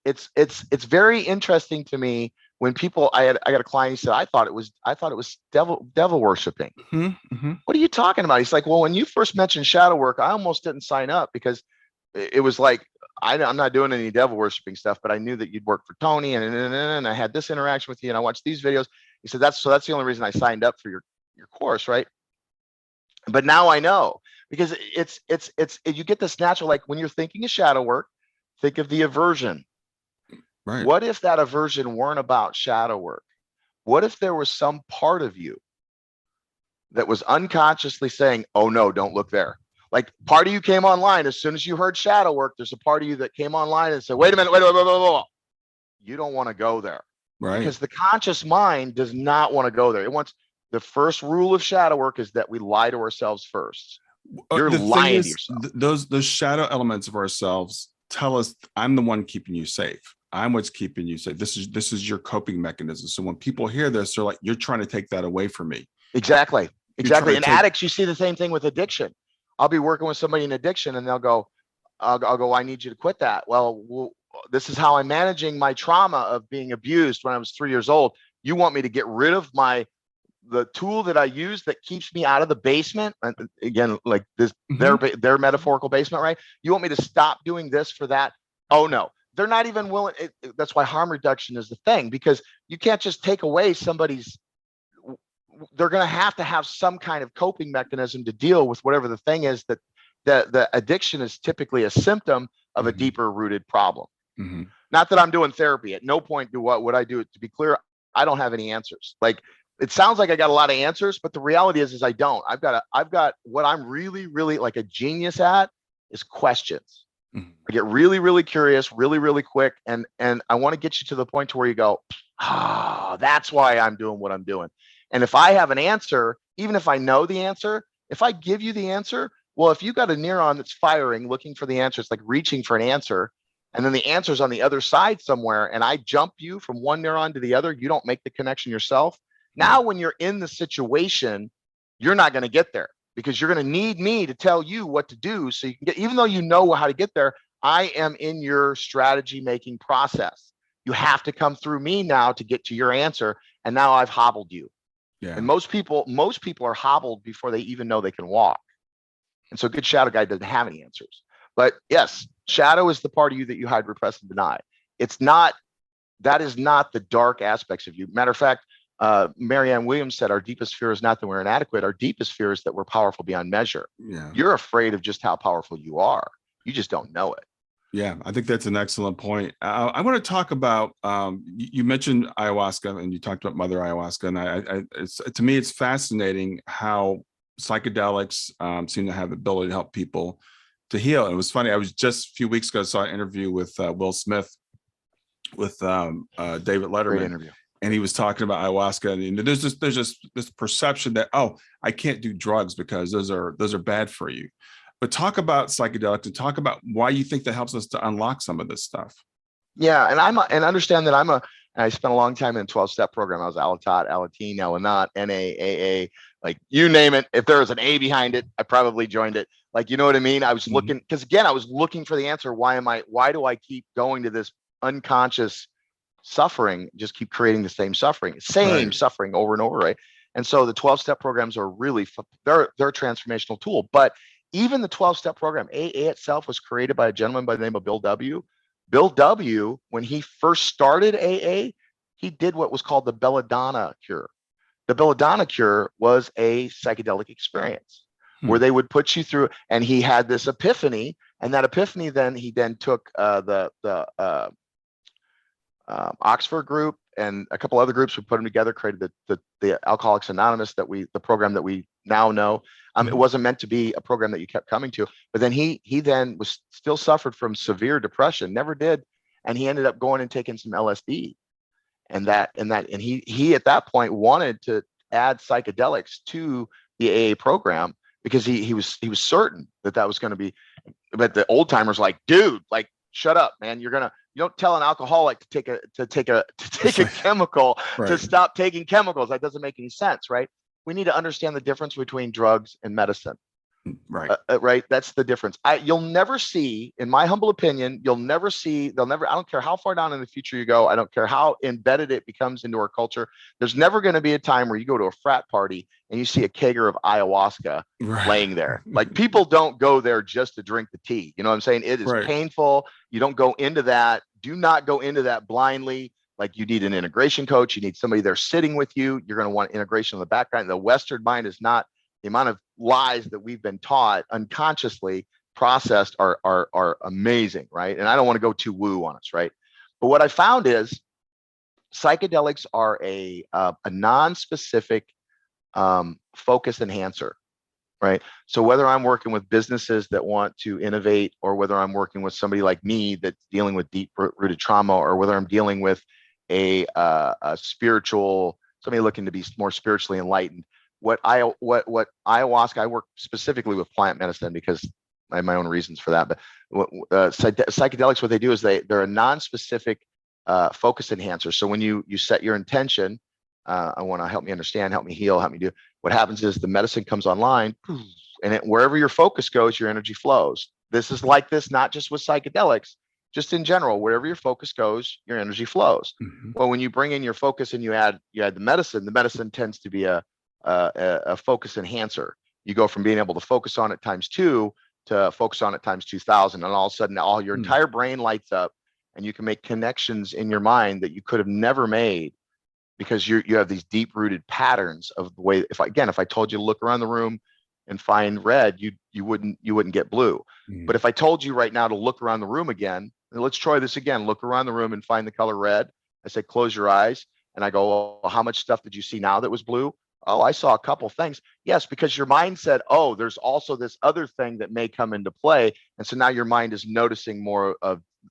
very interesting to me when people, I got a client, he said, I thought it was devil worshiping. Mhm. Mhm. What are you talking about? He's like, well, when you first mentioned shadow work, I almost didn't sign up because it was like, I'm not doing any devil worshiping stuff, but I knew that you'd work for Tony and I had this interaction with you and I watched these videos. He said, that's the only reason I signed up for your course. Right. But now I know, because it's you get this natural, like when you're thinking of shadow work, think of the aversion. Right. What if that aversion weren't about shadow work? What if there was some part of you that was unconsciously saying, oh no, don't look there? Like part of you came online as soon as you heard shadow work. There's a part of you that came online and said, wait a minute, wait. You don't want to go there. Right. Because the conscious mind does not want to go there. It wants, the first rule of shadow work is that we lie to ourselves first. You're The thing lying is, to yourself. those shadow elements of ourselves tell us, I'm the one keeping you safe. I'm what's keeping you safe. This is your coping mechanism. So when people hear this, they're like, you're trying to take that away from me. Exactly. In take- addicts, you see the same thing with addiction. I'll be working with somebody in addiction and they'll go, I'll go, I need you to quit that. Well, this is how I'm managing my trauma of being abused when I was 3 years old. You want me to get rid of the tool that I use that keeps me out of the basement? And again, like this, their metaphorical basement, right? You want me to stop doing this for that? Oh no, they're not even willing. That's why harm reduction is the thing, because you can't just take away somebody's, they're going to have some kind of coping mechanism to deal with whatever the thing is, that the addiction is typically a symptom of a deeper rooted problem. Mm-hmm. Not that I'm doing therapy. At no point would I do it. To be clear, I don't have any answers. Like, it sounds like I got a lot of answers, but the reality is I don't. I've got what I'm really, really like a genius at is questions. Mm-hmm. I get really, really curious, really, really quick. And I want to get you to the point to where you go, that's why I'm doing what I'm doing. And if I have an answer, even if I know the answer, if I give you the answer, well, if you got a neuron that's firing, looking for the answer, it's like reaching for an answer. And then the answer's on the other side somewhere. And I jump you from one neuron to the other. You don't make the connection yourself. Now, when you're in the situation, you're not going to get there, because you're going to need me to tell you what to do. So you can get, even though you know how to get there, I am in your strategy making process. You have to come through me now to get to your answer. And now I've hobbled you. Yeah. And most people are hobbled before they even know they can walk. And so a good shadow guy doesn't have any answers. But yes, shadow is the part of you that you hide, repress, and deny. That is not the dark aspects of you. Matter of fact, Marianne Williams said, our deepest fear is not that we're inadequate. Our deepest fear is that we're powerful beyond measure. Yeah. You're afraid of just how powerful you are. You just don't know it. Yeah, I think that's an excellent point. I want to talk about, you mentioned ayahuasca and you talked about Mother Ayahuasca. And to me, it's fascinating how psychedelics seem to have the ability to help people to heal. And it was funny. I was just a few weeks ago, saw an interview with Will Smith with David Letterman. Great interview. And he was talking about ayahuasca, and there's just this perception that, oh, I can't do drugs because those are bad for you. But talk about psychedelics and talk about why you think that helps us to unlock some of this stuff. Yeah, and understand that I spent a long time in a 12-step program. I was Alatot, Alateen, Alanat, NA, like you name it. If there was an A behind it, I probably joined it. Like, you know what I mean? I was looking, because again, I was looking for the answer. Why do I keep going to this unconscious suffering, just keep creating the same suffering over and over, right? And so the 12-step programs are really, they're a transformational tool. But even the 12-step program, AA itself was created by a gentleman by the name of Bill W. Bill W., when he first started AA, he did what was called the belladonna cure. The belladonna cure was a psychedelic experience where they would put you through, and he had this epiphany, and that epiphany he then took the Oxford group and a couple other groups. We put them together, created the Alcoholics Anonymous, the program that we now know. It wasn't meant to be a program that you kept coming to, but then he then was still suffered from severe depression, never did, and he ended up going and taking some LSD, and he at that point wanted to add psychedelics to the AA program because he was certain that was going to be. But the old timers like, dude, like, shut up, man. You don't tell an alcoholic to take a chemical, right. to stop taking chemicals. That doesn't make any sense, right? We need to understand the difference between drugs and medicine. Right. Right. That's the difference. You'll never see, in my humble opinion, I don't care how far down in the future you go. I don't care how embedded it becomes into our culture. There's never going to be a time where you go to a frat party and you see a kegger of ayahuasca laying there. Like, people don't go there just to drink the tea. You know what I'm saying? It is painful. You don't go into that. Do not go into that blindly. Like, you need an integration coach. You need somebody there sitting with you. You're going to want integration in the background. The Western mind is not. The amount of lies that we've been taught unconsciously processed are amazing, right? And I don't want to go too woo on us, right? But what I found is psychedelics are a non-specific focus enhancer, right? So whether I'm working with businesses that want to innovate, or whether I'm working with somebody like me that's dealing with deep-rooted trauma, or whether I'm dealing with a spiritual, somebody looking to be more spiritually enlightened. What ayahuasca, I work specifically with plant medicine because I have my own reasons for that. But psychedelics, what they do is they're a non-specific focus enhancer. So when you set your intention, I want to help me understand, help me heal, help me do. What happens is the medicine comes online, and wherever your focus goes, your energy flows. This is like this, not just with psychedelics, just in general. Wherever your focus goes, your energy flows. Well, when you bring in your focus and you add the medicine tends to be a focus enhancer. You go from being able to focus on it ×2 to focus on it ×2000, and all of a sudden, all your entire brain lights up, and you can make connections in your mind that you could have never made because you have these deep-rooted patterns of the way. If I told you to look around the room and find red, you wouldn't get blue. But if I told you right now to look around the room again, and let's try this again, look around the room and find the color red. I say close your eyes, and I go, well, how much stuff did you see now that was blue? Oh, I saw a couple things. Yes, because your mind said, oh, there's also this other thing that may come into play. And so now your mind is noticing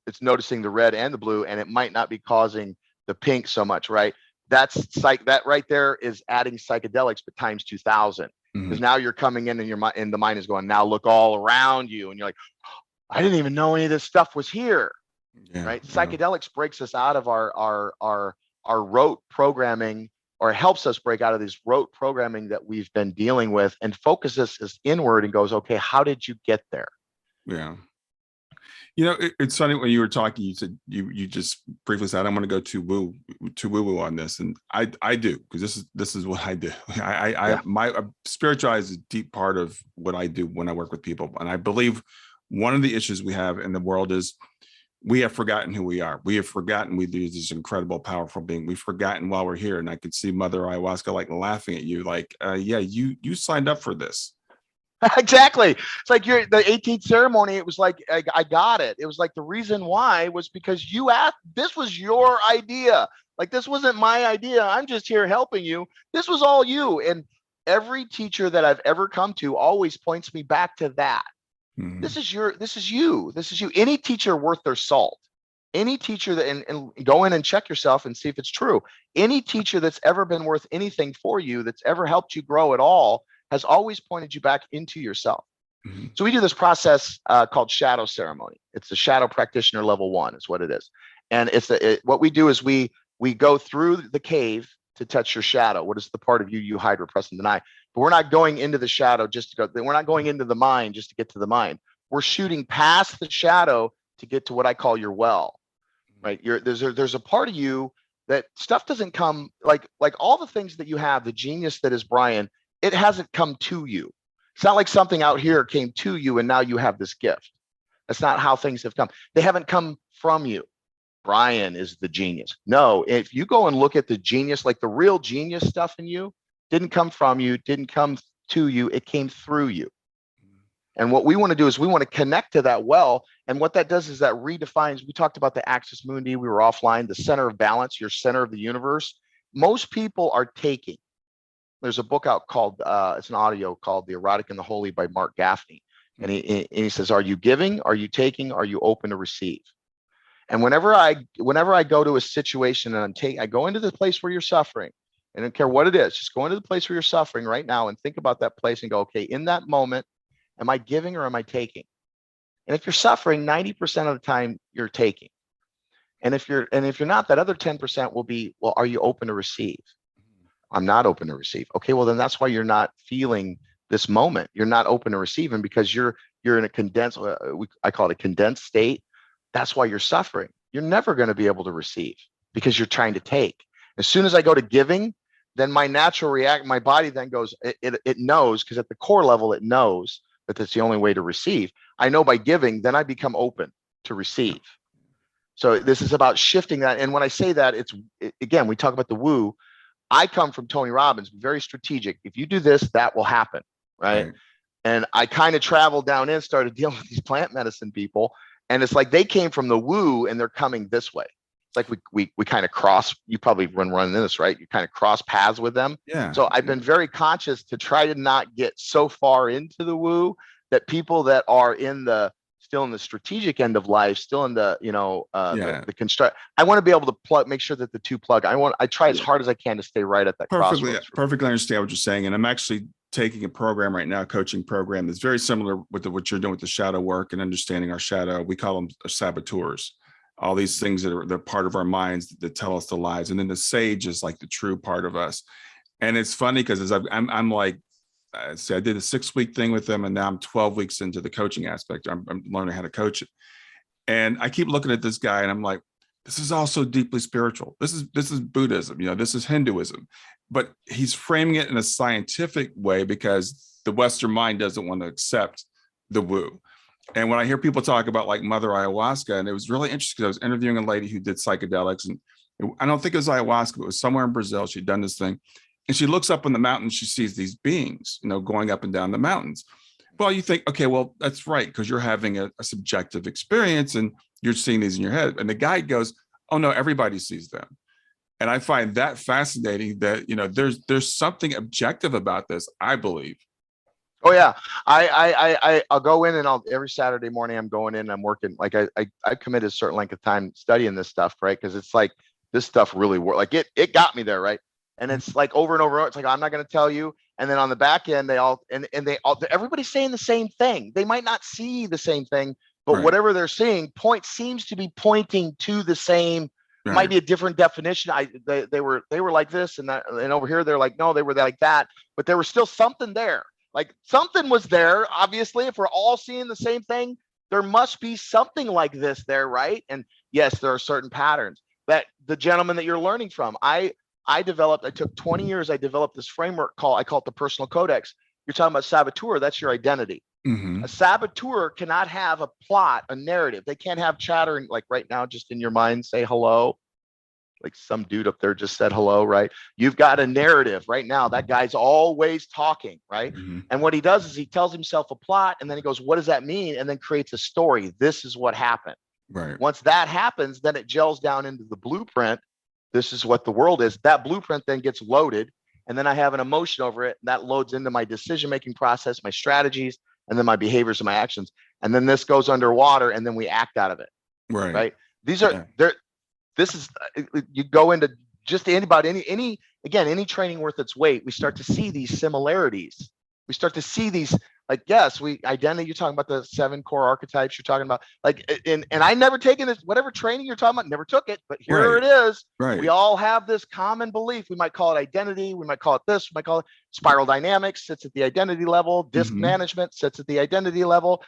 it's noticing the red and the blue, and it might not be causing the pink so much, right? That right there is adding psychedelics, but ×2000. Because now you're coming in and your mind, and the mind is going, now look all around you. And you're like, I didn't even know any of this stuff was here. Right? Psychedelics breaks us out of our rote programming, or helps us break out of this rote programming that we've been dealing with, and focuses us inward and goes, okay, how did you get there? Yeah. It's funny when you were talking, you said you just briefly said, I'm going to go too woo on this. And I do, because this is what I do. My spirituality is a deep part of what I do when I work with people. And I believe one of the issues we have in the world is we have forgotten who we are. We have forgotten we do this incredible, powerful being. We've forgotten while we're here. And I could see Mother Ayahuasca like laughing at you, like, yeah, you signed up for this. Exactly. It's like the 18th ceremony. It was like, I got it. It was like the reason why was because you asked, this was your idea. Like, this wasn't my idea. I'm just here helping you. This was all you. And every teacher that I've ever come to always points me back to that. This is you. Any teacher worth their salt, any teacher that, and go in and check yourself and see if it's true. Any teacher that's ever been worth anything for you, that's ever helped you grow at all, has always pointed you back into yourself. So we do this process called shadow ceremony. It's the shadow practitioner level 1 is what it is. And what we do is we go through the cave to touch your shadow. What is the part of you hide, repress, and deny? But we're not going into the shadow just to go. We're not going into the mind just to get to the mind. We're shooting past the shadow to get to what I call your well, right? There's a part of you that stuff doesn't come, like all the things that you have, the genius that is Brian, it hasn't come to you. It's not like something out here came to you and now you have this gift. That's not how things have come. They haven't come from you. Brian is the genius. No, if you go and look at the genius, like the real genius stuff in you, didn't come from you, didn't come to you, it came through you. And what we want to do is we want to connect to that well. And what that does is that redefines, we talked about the axis mundi, we were offline, the center of balance, your center of the universe. Most people are taking. There's a book out called, it's an audio called The Erotic and the Holy by Mark Gaffney. And he says, are you giving? Are you taking? Are you open to receive? And whenever I go to a situation and I go into the place where you're suffering, and I don't care what it is, just go into the place where you're suffering right now and think about that place and go, okay, in that moment, am I giving or am I taking? And if you're suffering, 90% of the time you're taking. And if you're not, that other 10% will be, well, are you open to receive? I'm not open to receive. Okay, well, then that's why you're not feeling this moment. You're not open to receiving because you're in a condensed, I call it a condensed state. That's why you're suffering. You're never going to be able to receive because you're trying to take. As soon as I go to giving, then my natural my body then goes, it knows, because at the core level, it knows that that's the only way to receive. I know by giving, then I become open to receive. So this is about shifting that. And when I say that, again, we talk about the woo. I come from Tony Robbins, very strategic. If you do this, that will happen, right? And I kind of traveled down in, started dealing with these plant medicine people. And it's like they came from the woo and they're coming this way. It's like we kind of cross, you probably running this, right? You kind of cross paths with them. Yeah. So I've been very conscious to try to not get so far into the woo that people that are still in the strategic end of life, still in the, the construct, I want to be able to make sure that the two plug. I try as hard as I can to stay right at that crossroads. Perfectly understand what you're saying. And I'm actually taking a program right now, coaching program that's very similar with what you're doing with the shadow work and understanding our shadow. We call them saboteurs. All these things that they're part of our minds that tell us the lies. And then the sage is like the true part of us. And it's funny because as I'm like, I did a 6-week thing with them, and now I'm 12 weeks into the coaching aspect. I'm learning how to coach it. And I keep looking at this guy and I'm like, this is also deeply spiritual. This is Buddhism, this is Hinduism, but he's framing it in a scientific way because the Western mind doesn't want to accept the woo. And when I hear people talk about like Mother Ayahuasca, and it was really interesting because I was interviewing a lady who did psychedelics, and I don't think it was ayahuasca, but it was somewhere in Brazil. She'd done this thing. And she looks up in the mountains, she sees these beings, going up and down the mountains. Well, you think, okay, well, that's right, because you're having a subjective experience and you're seeing these in your head. And the guide goes, oh no, everybody sees them. And I find that fascinating that, there's something objective about this, I believe. Oh yeah. I'll go in and every Saturday morning I'm going in, I'm working, like I committed a certain length of time studying this stuff, right? Because it's like, this stuff really worked. Like it got me there, right? And it's like over and over. It's like, I'm not going to tell you. And then on the back end, everybody's saying the same thing. They might not see the same thing, but right. Whatever they're seeing seems to be pointing to the same. Right. Might be a different definition. They were like this, and over here they're like, no, they were like that. But there was still something there. Like something was there. Obviously, if we're all seeing the same thing, there must be something like this there, right? And yes, there are certain patterns. That the gentleman that you're learning from, I took 20 years, I developed this framework I call it the personal codex. You're talking about saboteur, that's your identity. Mm-hmm. A saboteur cannot have a plot, a narrative. They can't have chattering, like right now, just in your mind, say hello. Like some dude up there just said hello, right? You've got a narrative right now. That guy's always talking, right? Mm-hmm. And what he does is he tells himself a plot, and then he goes, what does that mean? And then creates a story. This is what happened. Right. Once that happens, then it gels down into the blueprint. This is what the world is. That blueprint then gets loaded, and then I have an emotion over it. And that loads into my decision-making process, my strategies, and then my behaviors and my actions. And then this goes underwater, and then we act out of it. Right. Right. These are this is, you go into just any training worth its weight. We start to see these similarities. We start to see these, like, yes, identity, you're talking about the 7 core archetypes you're talking about, like, and I never taken this, whatever training you're talking about, never took it, but here it is. Right. We all have this common belief. We might call it identity. We might call it this, we might call it spiral dynamics, sits at the identity level. Disc management sits at the identity level.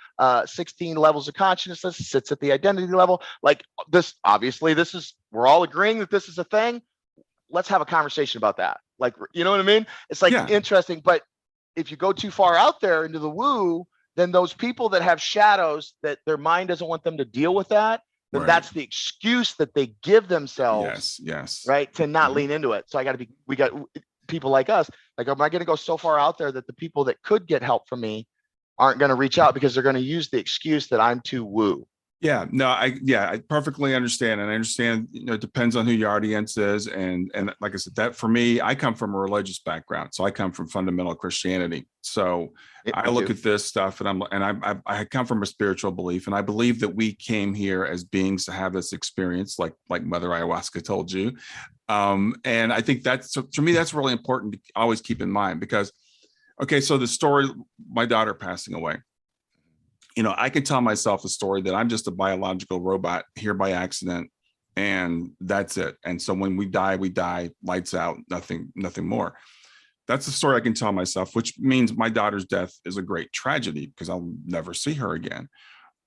16 levels of consciousness sits at the identity level. Like this, obviously we're all agreeing that this is a thing. Let's have a conversation about that. Like, you know what I mean? It's like interesting, but if you go too far out there into the woo, then those people that have shadows that their mind doesn't want them to deal with that, then Right. that's the excuse that they give themselves, Yes. right, to not lean into it. So we got people like us, like, am I going to go so far out there that the people that could get help from me aren't going to reach out because they're going to use the excuse that I'm too woo? Yeah, no, I perfectly understand. And I understand, it depends on who your audience is. And like I said, that for me, I come from a religious background. So I come from fundamental Christianity. So I look at this stuff and I come from a spiritual belief. And I believe that we came here as beings to have this experience, like Mother Ayahuasca told you. And I think so to me, that's really important to always keep in mind because, okay, so the story, my daughter passing away. I can tell myself a story that I'm just a biological robot here by accident, and that's it. And so when we die, lights out, nothing more. That's the story I can tell myself, which means my daughter's death is a great tragedy because I'll never see her again.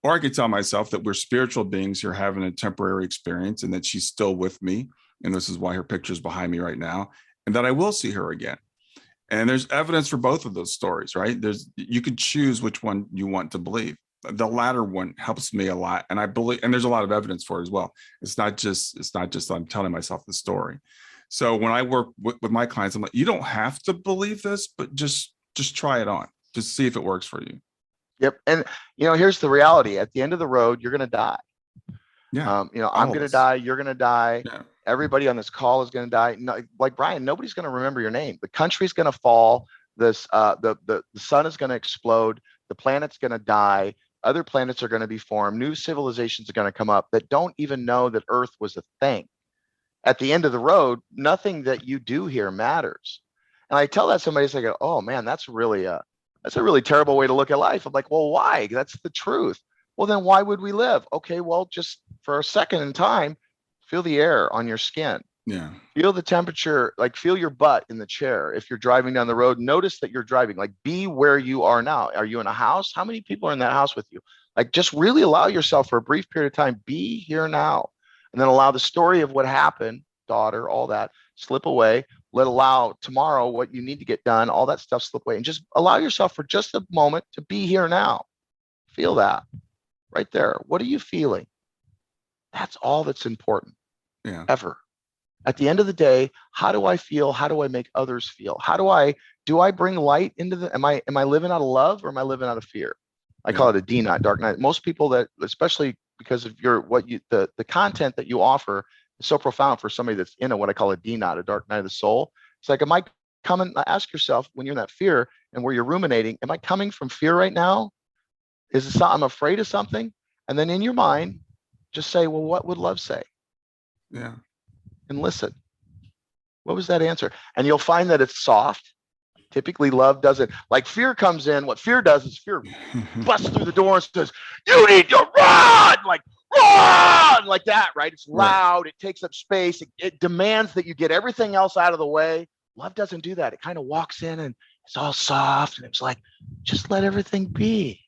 Or I could tell myself that we're spiritual beings here having a temporary experience and that she's still with me. And this is why her picture's behind me right now, and that I will see her again. And there's evidence for both of those stories, right? You could choose which one you want to believe. The latter one helps me a lot. And I believe, and there's a lot of evidence for it as well. It's not just I'm telling myself the story. So when I work with my clients, I'm like, you don't have to believe this, but just try it on. Just see if it works for you. Yep. And, here's the reality. At the end of the road, you're going to die. Yeah. I'm going to die. You're going to die. Yeah. Everybody on this call is going to die. No, like Brian, nobody's going to remember your name. The country's going to fall. The sun is going to explode. The planet's going to die. Other planets are going to be formed. New civilizations are going to come up that don't even know that Earth was a thing. At the end of the road, nothing that you do here matters. And I tell that somebody, they go, "Oh man, that's a really terrible way to look at life." I'm like, "Well, why? That's the truth." Well, then why would we live? Okay, well, just for a second in time, feel the air on your skin. Yeah. Feel the temperature, like feel your butt in the chair. If you're driving down the road, notice that you're driving, like be where you are now. Are you in a house? How many people are in that house with you? Like just really allow yourself for a brief period of time, be here now. And then allow the story of what happened, daughter, all that, slip away. Allow tomorrow what you need to get done, all that stuff slip away. And just allow yourself for just a moment to be here now. Feel that right there. What are you feeling? That's all that's important. Yeah. Ever. At the end of the day, how do I feel? How do I make others feel? Do I bring light into am I living out of love or am I living out of fear? I call it a D night, dark night. Most people that, especially because of the content that you offer is so profound for somebody that's in what I call a D night, a dark night of the soul. It's like, ask yourself when you're in that fear and where you're ruminating, am I coming from fear right now? Is it I'm afraid of something? And then in your mind, just say, well, what would love say? Yeah. And listen. What was that answer? And you'll find that it's soft. Typically, love doesn't. Like fear comes in. What fear does is fear busts through the door and says, "You need to run!" Like run, like that, right? It's loud. Right. It takes up space. It demands that you get everything else out of the way. Love doesn't do that. It kind of walks in and it's all soft and it's like, just let everything be.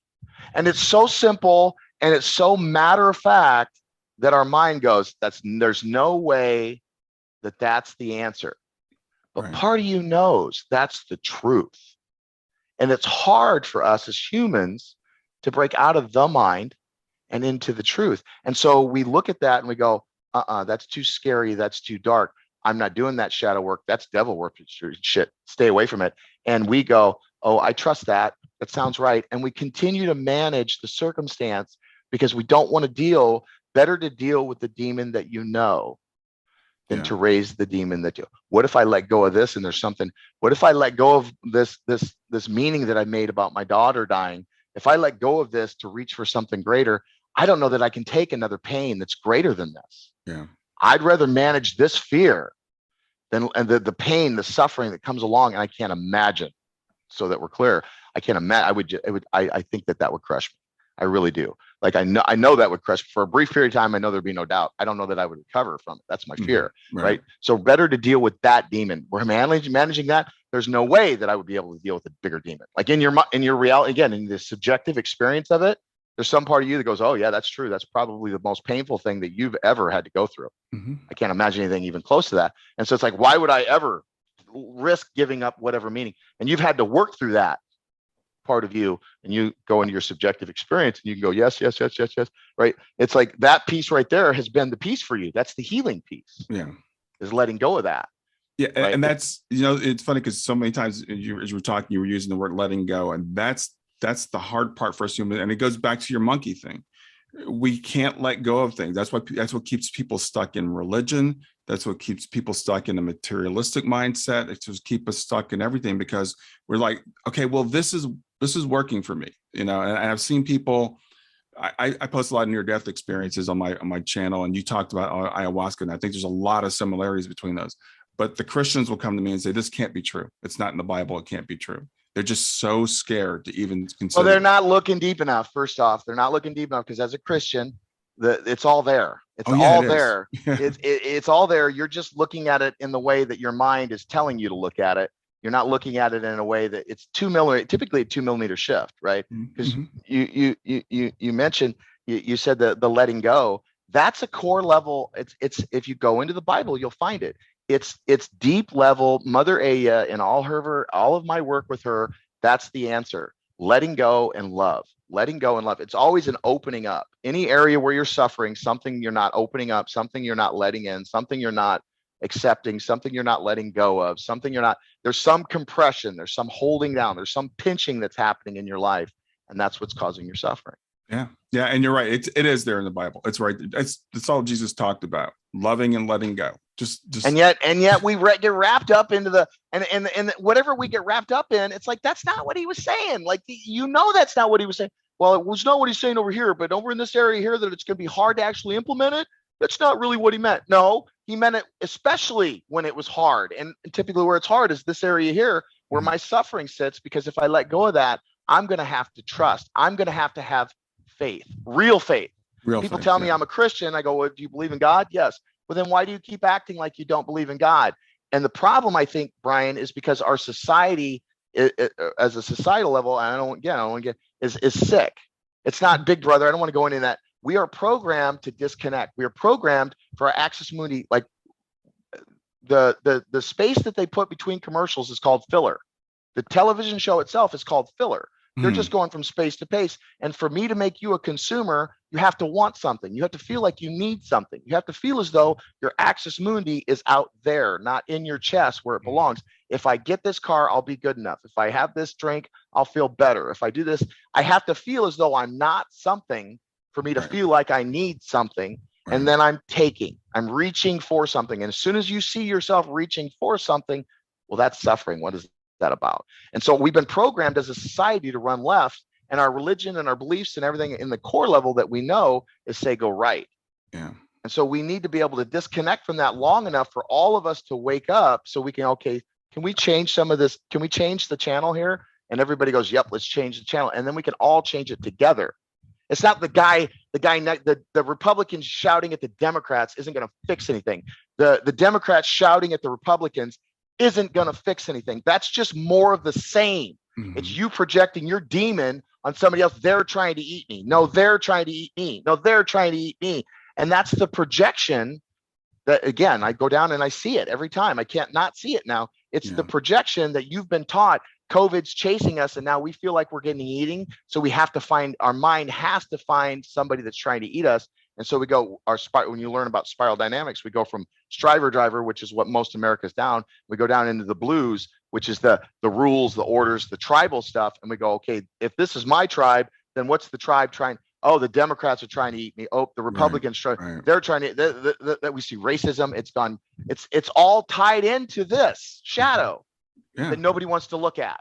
And it's so simple and it's so matter of fact that our mind goes, there's no way that's the answer. But part of you knows that's the truth. And it's hard for us as humans to break out of the mind and into the truth. And so we look at that and we go, that's too scary. That's too dark. I'm not doing that shadow work. That's devil work. Shit, stay away from it. And we go, oh, I trust that. That sounds right. And we continue to manage the circumstance because we don't want to better to deal with the demon that you know than to raise the demon that you. What if I let go of this and there's something? What if I let go of this meaning that I made about my daughter dying? If I let go of this to reach for something greater, I don't know that I can take another pain that's greater than this. Yeah. I'd rather manage this fear than the pain, the suffering that comes along, and I can't imagine. So that we're clear, I can't imagine. I think that would crush me. I really do. Like I know that would crush me for a brief period of time. I know there'd be no doubt. I don't know that I would recover from it. That's my fear, right? So better to deal with that demon. We're managing that. There's no way that I would be able to deal with a bigger demon. Like in your reality, again, in the subjective experience of it, there's some part of you that goes, oh yeah, that's true. That's probably the most painful thing that you've ever had to go through. Mm-hmm. I can't imagine anything even close to that. And so it's like, why would I ever risk giving up whatever meaning? And you've had to work through that part of you, and you go into your subjective experience and you can go, yes, yes, yes, yes, yes, right? It's like that piece right there has been the piece for you. That's the healing piece. Yeah. Is letting go of that. Yeah. Right? And that's, it's funny because so many times as you were talking, you were using the word letting go. And that's the hard part for us humans. And it goes back to your monkey thing. We can't let go of things. That's what keeps people stuck in religion. That's what keeps people stuck in a materialistic mindset. It just keeps us stuck in everything because we're like, okay, well, this is working for me, and I've seen people. I post a lot of near-death experiences on my channel, and you talked about ayahuasca, and I think there's a lot of similarities between those. But the Christians will come to me and say, "This can't be true. It's not in the Bible. It can't be true." They're just so scared to even consider. Well, they're not looking deep enough. First off, they're not looking deep enough because as a Christian, it's all there. It's all there. It's all there. You're just looking at it in the way that your mind is telling you to look at it. You're not looking at it in a way that it's 2 millimeter, typically a 2 millimeter shift, right? Because you mentioned, you said the letting go. That's a core level. It's if you go into the Bible, you'll find it. It's deep level. Mother Aya and all of my work with her, that's the answer. Letting go and love. Letting go and love. It's always an opening up. Any area where you're suffering, something you're not opening up, something you're not letting in, something you're not accepting, something you're not letting go of, there's some compression, there's some holding down, there's some pinching that's happening in your life, and that's what's causing your suffering. Yeah, and you're right. It is there in the Bible. It's right. That's all Jesus talked about: loving and letting go. Just. And yet we get wrapped up into the and whatever we get wrapped up in. It's like that's not what he was saying. Like that's not what he was saying. Well, it was not what he's saying over here, but over in this area here that it's going to be hard to actually implement it. That's not really what he meant. No, he meant it, especially when it was hard. And typically where it's hard is this area here where my suffering sits, because if I let go of that, I'm going to have to trust. I'm going to have faith, real faith. People tell me I'm a Christian. I go, well, do you believe in God? Yes. Well, then why do you keep acting like you don't believe in God? And the problem, I think, Brian, is because our society, as a societal level, and I don't want to get, is sick. It's not Big Brother. I don't want to go into that. We are programmed to disconnect. We are programmed for our access mundi. Like the space that they put between commercials is called filler. The television show itself is called filler. They're just going from space to space. And for me to make you a consumer, you have to want something. You have to feel like you need something. You have to feel as though your access mundi is out there, not in your chest where it belongs. If I get this car, I'll be good enough. If I have this drink, I'll feel better. If I do this, I have to feel as though I'm not something for me to feel like I need something. And then I'm reaching for something. And as soon as you see yourself reaching for something, well, that's suffering. What is that about? And so we've been programmed as a society to run left, and our religion and our beliefs and everything in the core level that we know is say go right. Yeah. And so we need to be able to disconnect from that long enough for all of us to wake up so we can, okay, can we change some of this? Can we change the channel here? And everybody goes, yep, let's change the channel. And then we can all change it together. It's not the Republicans shouting at the Democrats isn't going to fix anything. The Democrats shouting at the Republicans isn't going to fix anything. That's just more of the same. It's you projecting your demon on somebody else. They're trying to eat me. No, they're trying to eat me. No, they're trying to eat me. And that's the projection that, again, I go down and I see it every time. I can't not see it now. It's the projection that you've been taught. COVID's chasing us, and now we feel like we're getting eating. So we have to our mind has to find somebody that's trying to eat us. And so we go, when you learn about spiral dynamics, we go from striver driver, which is what most America's down. We go down into the blues, which is the rules, the orders, the tribal stuff. And we go, okay, if this is my tribe, then what's the tribe trying? Oh, the Democrats are trying to eat me. Oh, the Republicans they're trying to, that we see racism. It's all tied into this shadow that nobody wants to look at.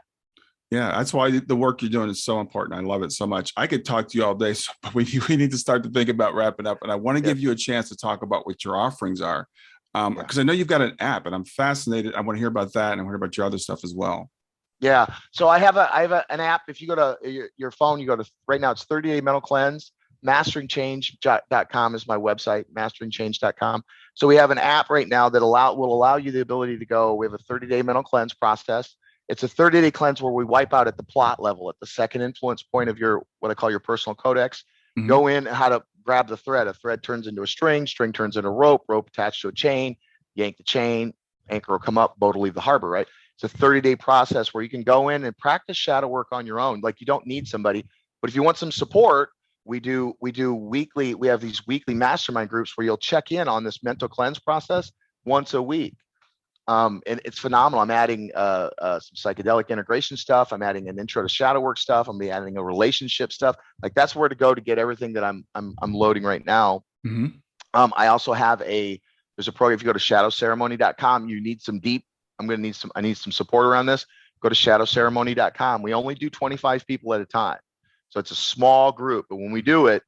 Yeah, that's why the work you're doing is so important. I love it so much. I could talk to you all day, but we need to start to think about wrapping up. And I want to give you a chance to talk about what your offerings are, because I know you've got an app, and I'm fascinated. I want to hear about that, and I want to hear about your other stuff as well. Yeah, so I have an app. If you go to your phone, you go to, right now it's 30-day mental cleanse. Masteringchange.com is my website, masteringchange.com. So we have an app right now that will allow you the ability to go. We have a 30-day mental cleanse process. It's a 30-day cleanse where we wipe out at the plot level, at the second influence point of what I call your personal codex. Go in, how to grab the thread. A thread turns into a string turns into a rope attached to a chain. Yank the chain, anchor will come up, boat will leave the harbor, right? It's a 30-day process where you can go in and practice shadow work on your own. Like, you don't need somebody, but if you want some support, we do weekly. We have these weekly mastermind groups where you'll check in on this mental cleanse process once a week. And it's phenomenal. I'm adding some psychedelic integration stuff. I'm adding an intro to shadow work stuff. I'm adding a relationship stuff. Like, that's where to go to get everything that I'm loading right now. Mm-hmm. I also have there's a program. If you go to shadowceremony.com, you need some deep. I need some support around this. Go to shadowceremony.com. We only do 25 people at a time. So it's a small group, but when we do it,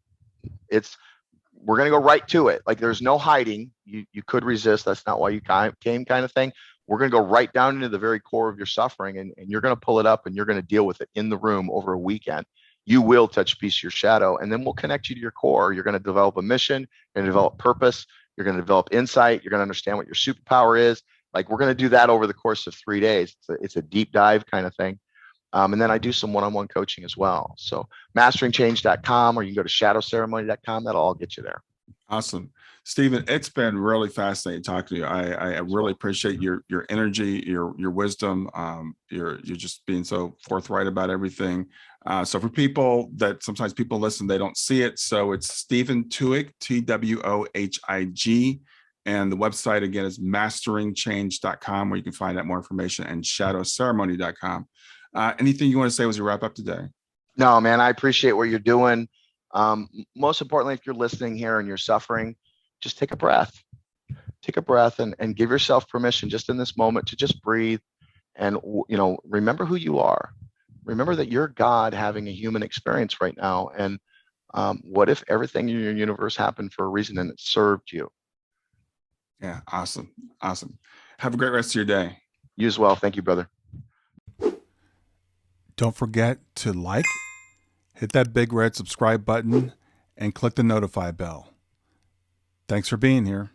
we're going to go right to it. Like, there's no hiding. You could resist. That's not why you came, kind of thing. We're going to go right down into the very core of your suffering, and you're going to pull it up, and you're going to deal with it in the room over a weekend. You will touch a piece of your shadow, and then we'll connect you to your core. You're going to develop a mission. You're going to develop purpose. You're going to develop insight. You're going to understand what your superpower is. Like, we're going to do that over the course of 3 days. It's a deep dive kind of thing. And then I do some one-on-one coaching as well. So masteringchange.com, or you can go to shadowceremony.com. That'll all get you there. Awesome. Stephen, it's been really fascinating talking to you. I really appreciate your energy, your wisdom. You're just being so forthright about everything. So for people that sometimes people listen, they don't see it. So it's Stephen Twohig, Twohig. And the website, again, is masteringchange.com, where you can find out more information, and shadowceremony.com. Anything you want to say as we wrap up today? No, man, I appreciate what you're doing. Most importantly, if you're listening here and you're suffering, just take a breath. Take a breath and give yourself permission just in this moment to just breathe. And, remember who you are. Remember that you're God having a human experience right now. And what if everything in your universe happened for a reason and it served you? Yeah, awesome. Awesome. Have a great rest of your day. You as well. Thank you, brother. Don't forget to hit that big red subscribe button, and click the notify bell. Thanks for being here.